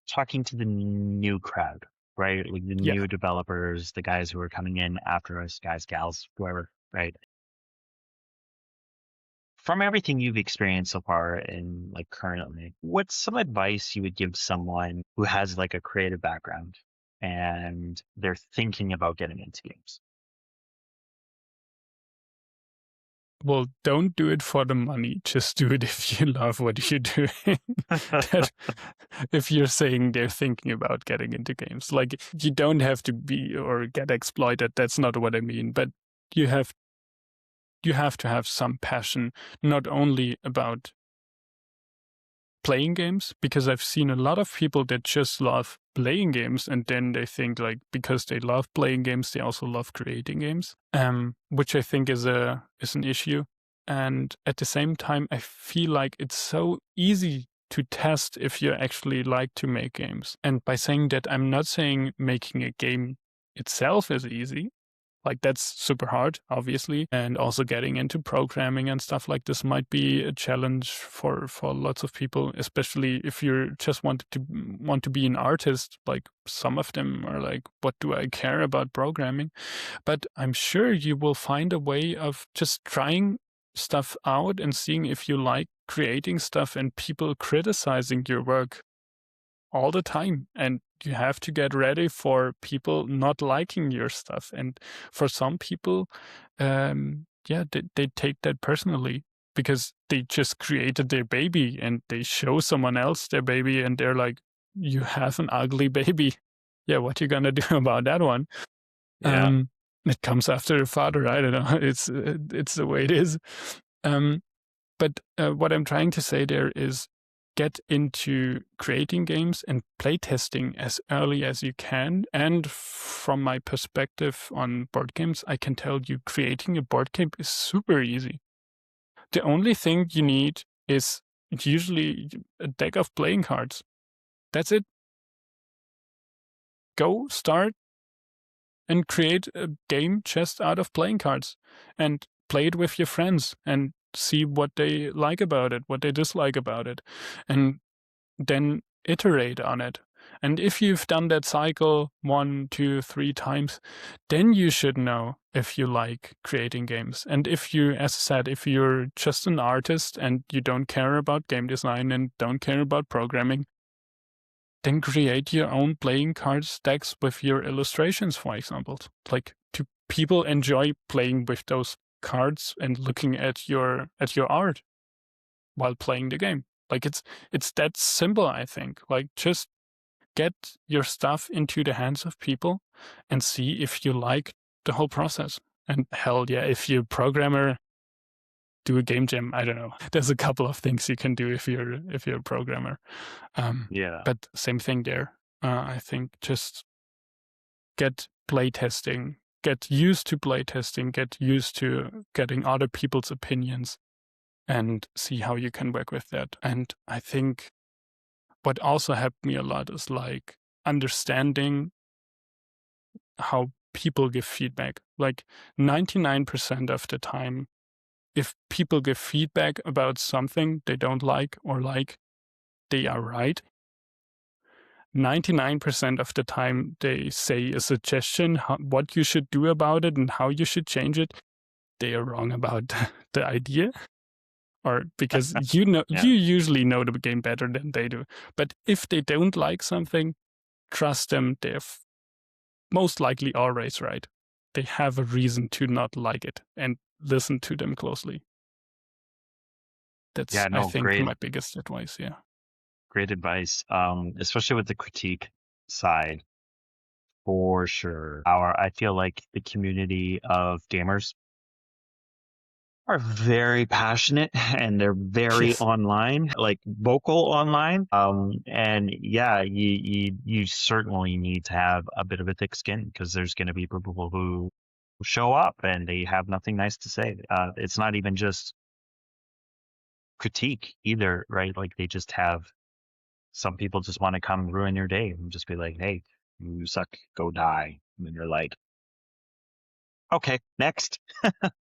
talking to the new crowd, right? Like the new developers, the guys who are coming in after us, guys, gals, whoever, right? From everything you've experienced so far and like currently, what's some advice you would give someone who has like a creative background and they're thinking about getting into games? Well, don't do it for the money. Just do it if you love what you're doing. If you're saying they're thinking about getting into games, like you don't have to be or get exploited. That's not what I mean. But you have to have some passion, not only about playing games, because I've seen a lot of people that just love playing games, and then they think like because they love playing games, they also love creating games, which I think is an issue. And at the same time, I feel like it's so easy to test if you actually like to make games. And by saying that, I'm not saying making a game itself is easy. Like that's super hard, obviously. And also getting into programming and stuff like this might be a challenge for lots of people, especially if you just want to be an artist. Like some of them are like, what do I care about programming? But I'm sure you will find a way of just trying stuff out and seeing if you like creating stuff and people criticizing your work all the time. And you have to get ready for people not liking your stuff. And for some people, they take that personally because they just created their baby and they show someone else their baby and they're like, you have an ugly baby. Yeah, what you gonna do about that one? Yeah. It comes after the father. I don't know. It's the way it is. But what I'm trying to say there is get into creating games and playtesting as early as you can. And from my perspective on board games, I can tell you creating a board game is super easy. The only thing you need is usually a deck of playing cards. That's it. Go start and create a game just out of playing cards and play it with your friends and see what they like about it, what they dislike about it, and then iterate on it. And if you've done that cycle 1, 2, 3 times, then you should know if you like creating games. And if you, as I said, if you're just an artist and you don't care about game design and don't care about programming, then create your own playing card decks with your illustrations, for example. Like, do people enjoy playing with those cards and looking at your art while playing the game? Like, it's that simple, I think. Like, just get your stuff into the hands of people and see if you like the whole process. And hell yeah, if you're a programmer, do a game jam. I don't know. There's a couple of things you can do if you're a programmer. But same thing there. I think just get playtesting, get used to playtesting, get used to getting other people's opinions, and see how you can work with that. And I think what also helped me a lot is like understanding how people give feedback. Like 99% of the time, if people give feedback about something they don't like or like, they are right. 99% of the time, they say a suggestion, what you should do about it and how you should change it. They are wrong about the idea. Or because you usually know the game better than they do. But if they don't like something, trust them, they're most likely always right. They have a reason to not like it, and listen to them closely. That's, I think, my biggest advice, Great advice, especially with the critique side, for sure. I feel like the community of gamers are very passionate and they're very online, like vocal online. And yeah, you certainly need to have a bit of a thick skin because there's going to be people who show up and they have nothing nice to say. It's not even just critique either, right? Like they just have, some people just want to come ruin your day and just be like, hey, you suck, go die. And then you're like, okay, next.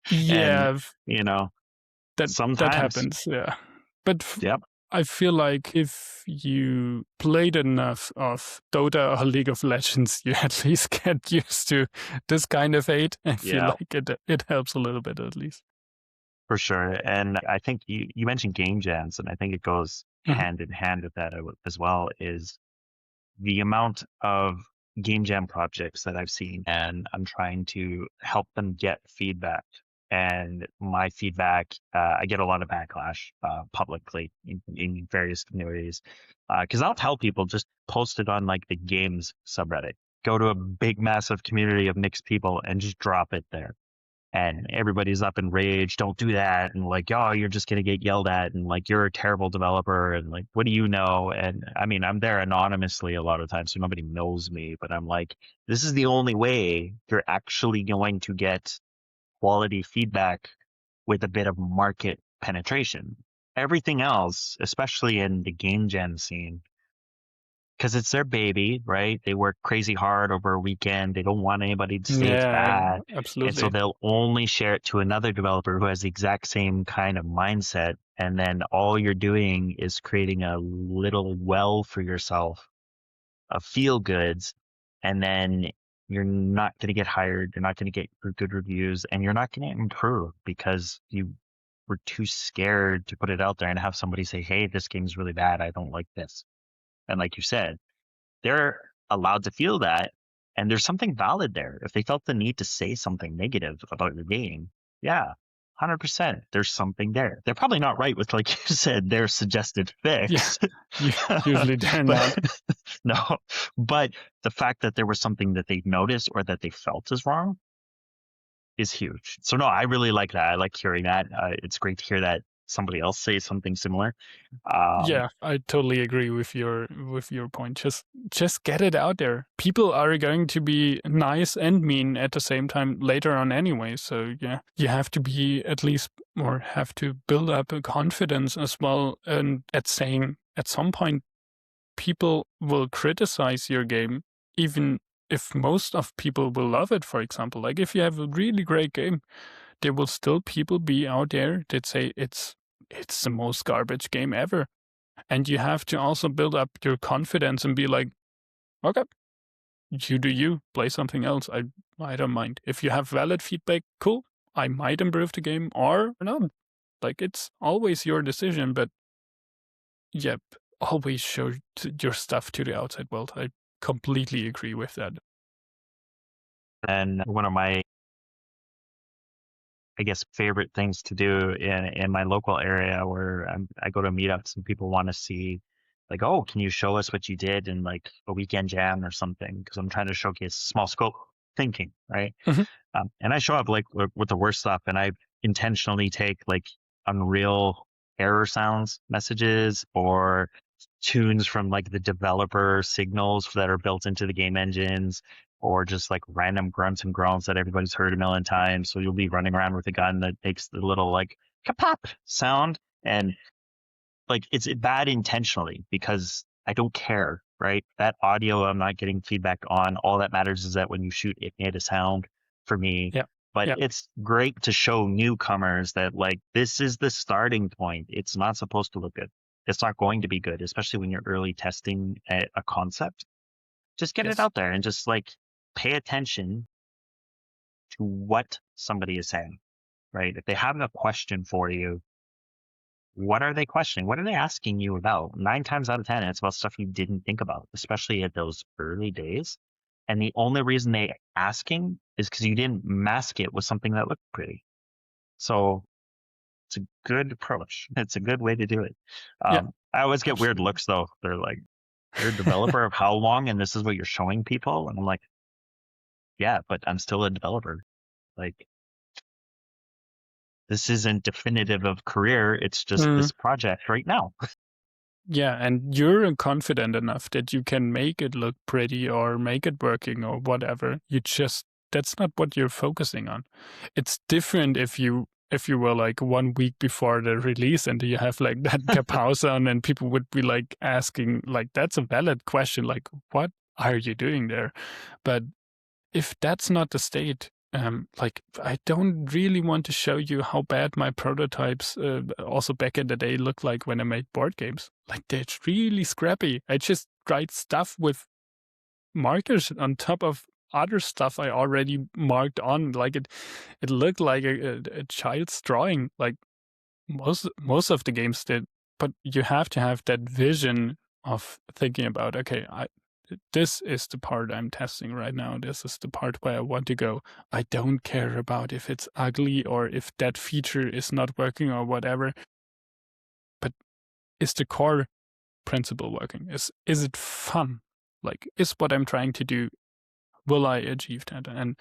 Yeah. And, sometimes that happens, But I feel like if you played enough of Dota or League of Legends, you at least get used to this kind of hate. I feel like it helps a little bit at least. For sure. And I think you mentioned game jams, and I think it goes hand in hand with that as well, is the amount of game jam projects that I've seen, and I'm trying to help them get feedback. And my feedback, I get a lot of backlash publicly in various communities, because I'll tell people, just post it on like the games subreddit, go to a big massive community of mixed people and just drop it there. And everybody's up in rage, don't do that, and like, oh, you're just gonna get yelled at, and like, you're a terrible developer, and like, what do you know? And I mean, I'm there anonymously a lot of times, so nobody knows me, but I'm like, this is the only way you're actually going to get quality feedback with a bit of market penetration. Everything else, especially in the game jam scene, because it's their baby, right? They work crazy hard over a weekend. They don't want anybody to say it's bad. Absolutely. And so they'll only share it to another developer who has the exact same kind of mindset. And then all you're doing is creating a little well for yourself of feel goods. And then you're not going to get hired. You're not going to get good reviews, and you're not going to improve because you were too scared to put it out there and have somebody say, hey, this game's really bad. I don't like this. And like you said, they're allowed to feel that. And there's something valid there. If they felt the need to say something negative about your game, 100%, there's something there. They're probably not right with, like you said, their suggested fix. Yeah, usually they're not. No, but the fact that there was something that they noticed or that they felt is wrong is huge. So no, I really like that. I like hearing that. It's great to hear that somebody else say something similar. Yeah, I totally agree with your point. Just get it out there. People are going to be nice and mean at the same time later on anyway. So yeah, you have to be at least, or have to build up a confidence as well, and at saying at some point people will criticize your game, even if most of people will love it. For example, like if you have a really great game, there will still people be out there that say it's the most garbage game ever. And you have to also build up your confidence and be like, okay, you do you, play something else. I don't mind. If you have valid feedback, cool. I might improve the game or not. Like, it's always your decision, but yep, always show your stuff to the outside world. I completely agree with that. And one of my, I guess, favorite things to do in my local area where I go to meetups and people want to see, like, oh, can you show us what you did in like a weekend jam or something? Because I'm trying to showcase small scope thinking, right? Mhm. And I show up like with the worst stuff, and I intentionally take like unreal error sounds messages or tunes from like the developer signals that are built into the game engines, or just like random grunts and groans that everybody's heard a million times. So you'll be running around with a gun that makes the little like kapop sound, and like it's bad intentionally because I don't care, right? That audio I'm not getting feedback on. All that matters is that when you shoot, it made a sound for me. Yeah. But Yeah. it's great to show newcomers that like this is the starting point. It's not supposed to look good. It's not going to be good, especially when you're early testing a concept. Just get it Yes. out there and just like pay attention to what somebody is saying, right? If they have a question for you, what are they questioning? What are they asking you about? 9 times out of 10, it's about stuff you didn't think about, especially at those early days. And the only reason they asking is because you didn't mask it with something that looked pretty. So it's a good approach. It's a good way to do it. Yeah. I always get weird Absolutely. looks though. They're like, you're a developer of how long? And this is what you're showing people. And I'm like, yeah, but I'm still a developer. Like, this isn't definitive of career. It's just Mm. this project right now. Yeah, and you're confident enough that you can make it look pretty or make it working or whatever. That's not what you're focusing on. It's different if you were like 1 week before the release and you have like that kapause on and people would be like asking, like, that's a valid question, like, what are you doing there? But if that's not the state, like, I don't really want to show you how bad my prototypes, also back in the day, looked like when I made board games. Like, they're really scrappy. I just write stuff with markers on top of other stuff I already marked on. Like, it looked like a child's drawing. Like most of the games did. But you have to have that vision of thinking about, okay, this is the part I'm testing right now. This is the part where I want to go. I don't care about if it's ugly or if that feature is not working or whatever. But is the core principle working? Is it fun? Like, is what I'm trying to do, will I achieve that? And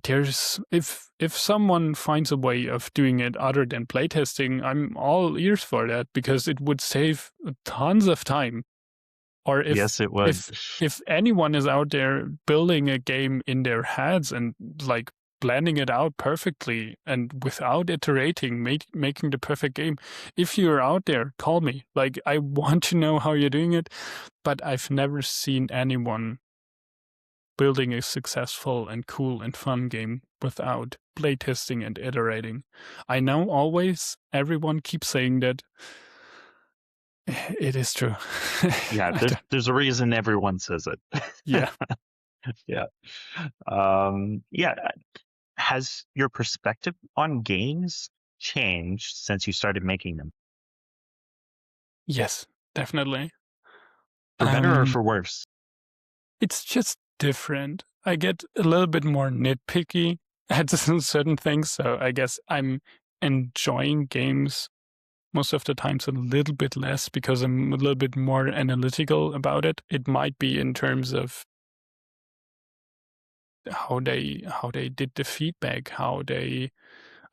there's if someone finds a way of doing it other than playtesting, I'm all ears for that because it would save tons of time. Or Yes, it would. if anyone is out there building a game in their heads and like planning it out perfectly and without iterating, making the perfect game, if you're out there, call me. Like, I want to know how you're doing it, but I've never seen anyone building a successful and cool and fun game without playtesting and iterating. I know always everyone keeps saying that. It is true. Yeah, there's a reason everyone says it. Yeah. Yeah. Yeah. Has your perspective on games changed since you started making them? Yes, definitely. For better or for worse? It's just different. I get a little bit more nitpicky at certain things, so I guess I'm enjoying games most of the times a little bit less because I'm a little bit more analytical about it. It might be in terms of how they did the feedback, how they,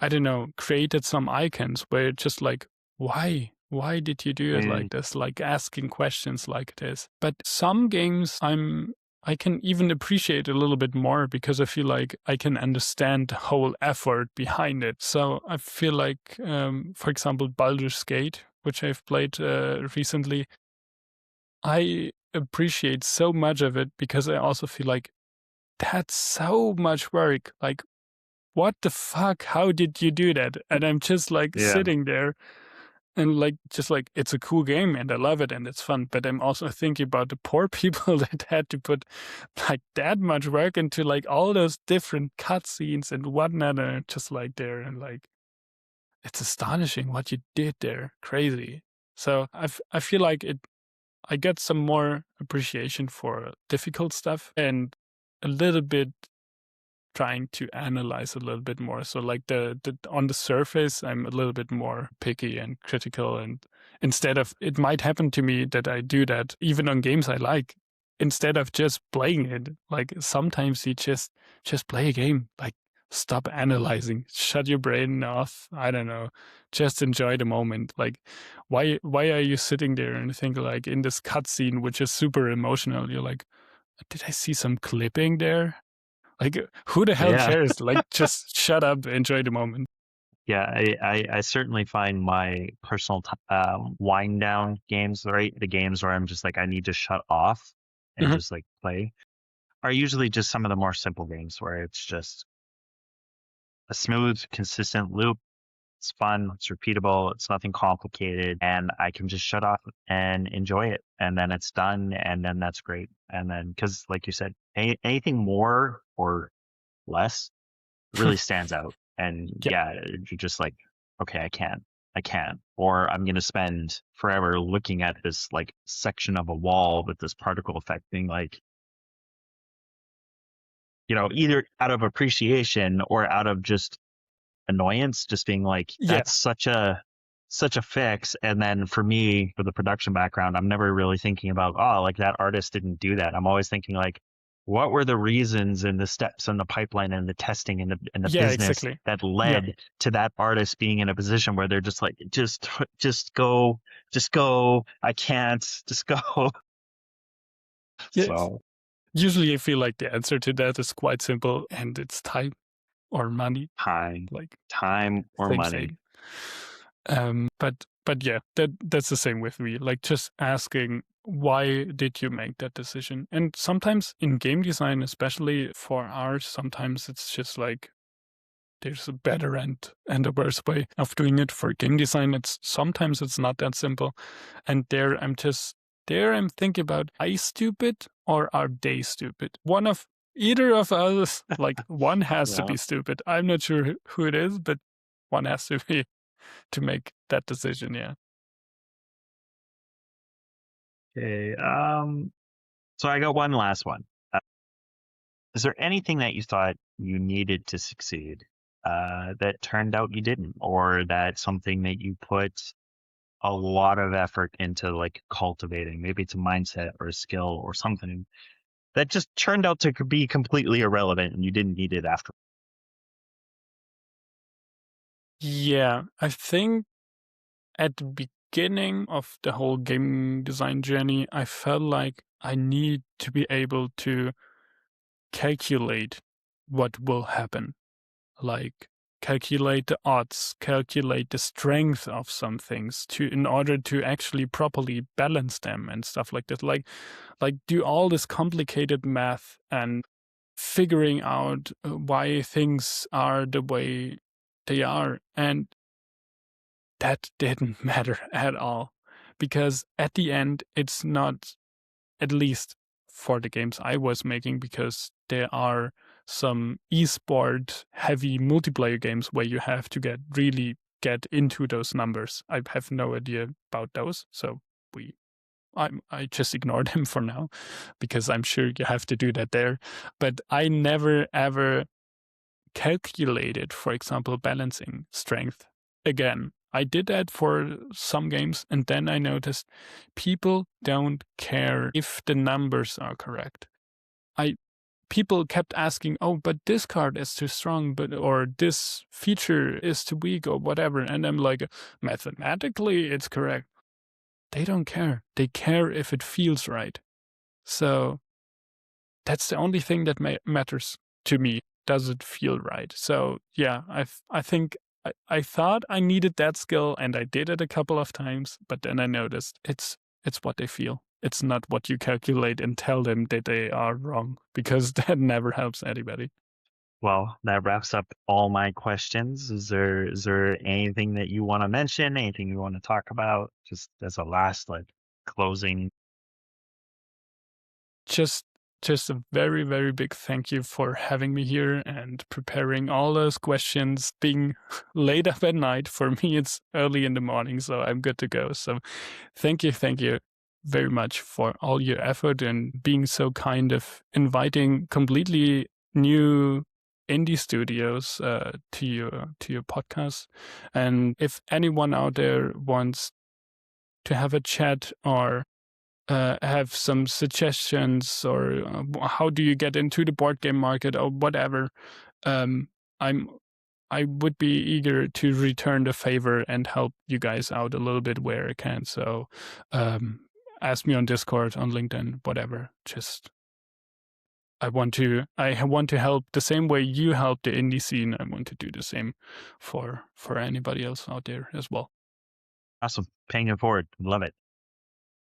I don't know, created some icons where it's just like, why did you do it like this? Like asking questions like this. But some games I can even appreciate a little bit more because I feel like I can understand the whole effort behind it. So I feel like, for example, Baldur's Gate, which I've played recently, I appreciate so much of it because I also feel like that's so much work. Like, what the fuck? How did you do that? And I'm just like Yeah. sitting there And like, just like, it's a cool game and I love it and it's fun. But I'm also thinking about the poor people that had to put like that much work into like all those different cutscenes and whatnot. And just like there and like, it's astonishing what you did there. Crazy. So I feel like I get some more appreciation for difficult stuff and a little bit trying to analyze a little bit more. So like the on the surface, I'm a little bit more picky and critical. And instead of, it might happen to me that I do that even on games I like, instead of just playing it. Like sometimes you just play a game, like stop analyzing, shut your brain off. I don't know, just enjoy the moment. Like why are you sitting there and think like in this cutscene, which is super emotional, you're like, did I see some clipping there? Like, who the hell Yeah. cares? Like, just shut up, enjoy the moment. Yeah, I certainly find my personal wind down games, right? The games where I'm just like, I need to shut off and Mhm. just like play, are usually just some of the more simple games where it's just a smooth, consistent loop. It's fun, it's repeatable, it's nothing complicated, and I can just shut off and enjoy it. And then it's done, and then that's great. And then, because like you said, anything more or less really stands out. And Yeah, yeah, you're just like, okay, I can't, or I'm going to spend forever looking at this like section of a wall with this particle effect being like, either out of appreciation or out of just annoyance, just being like, yeah, that's such a fix. And then for me, for the production background, I'm never really thinking about, oh, like that artist didn't do that. I'm always thinking like, what were the reasons and the steps and the pipeline and the testing and the yeah, business exactly. that Yeah, led to that artist being in a position where they're just like, just go, I can't, just go. yes. So Usually I feel like the answer to that is quite simple, and it's time or money, time, like time or same, money. same. But yeah, that's the same with me. Like just asking, why did you make that decision? And sometimes in game design, especially for art, sometimes it's just like, there's a better and a worse way of doing it. For game design, sometimes it's not that simple. And there I'm thinking about, I stupid or are they stupid? Either of us, like one has to Yeah. be stupid. I'm not sure who it is, but one has to be to make that decision. Yeah. Okay. So I got one last one. Is there anything that you thought you needed to succeed that turned out you didn't, or that something that you put a lot of effort into like cultivating? Maybe it's a mindset or a skill or something that just turned out to be completely irrelevant and you didn't need it after. Yeah. I think at the beginning of the whole game design journey, I felt like I need to be able to calculate what will happen. Like calculate the odds, calculate the strength of some things in order to actually properly balance them and stuff like that. Like do all this complicated math and figuring out why things are the way they are. And that didn't matter at all, because at the end, it's not, at least for the games I was making, because there are some esport heavy multiplayer games where you have to get into those numbers. I have no idea about those, so I just ignore them for now, because I'm sure you have to do that there. But I never ever calculated, for example, balancing strength. Again, I did that for some games, and then I noticed people don't care if the numbers are correct. People kept asking, "Oh, but this card is too strong, or this feature is too weak, or whatever," and I'm like, mathematically, it's correct. They don't care. They care if it feels right. So that's the only thing that matters to me. Does it feel right? So yeah, I think I thought I needed that skill, and I did it a couple of times, but then I noticed it's what they feel. It's not what you calculate and tell them that they are wrong, because that never helps anybody. Well, that wraps up all my questions. Is there anything that you want to mention? Anything you want to talk about? Just as a last like closing. Just just a very, very big thank you for having me here and preparing all those questions, being late up at night. For me, it's early in the morning, so I'm good to go. So thank you very much for all your effort and being so kind of inviting completely new indie studios to your podcast. And if anyone out there wants to have a chat or have some suggestions or how do you get into the board game market or whatever, um, I would be eager to return the favor and help you guys out a little bit where I can. So ask me on Discord, on LinkedIn, whatever. Just I want to help the same way you help the indie scene. I want to do the same for anybody else out there as well. Awesome. Paying it forward. Love it.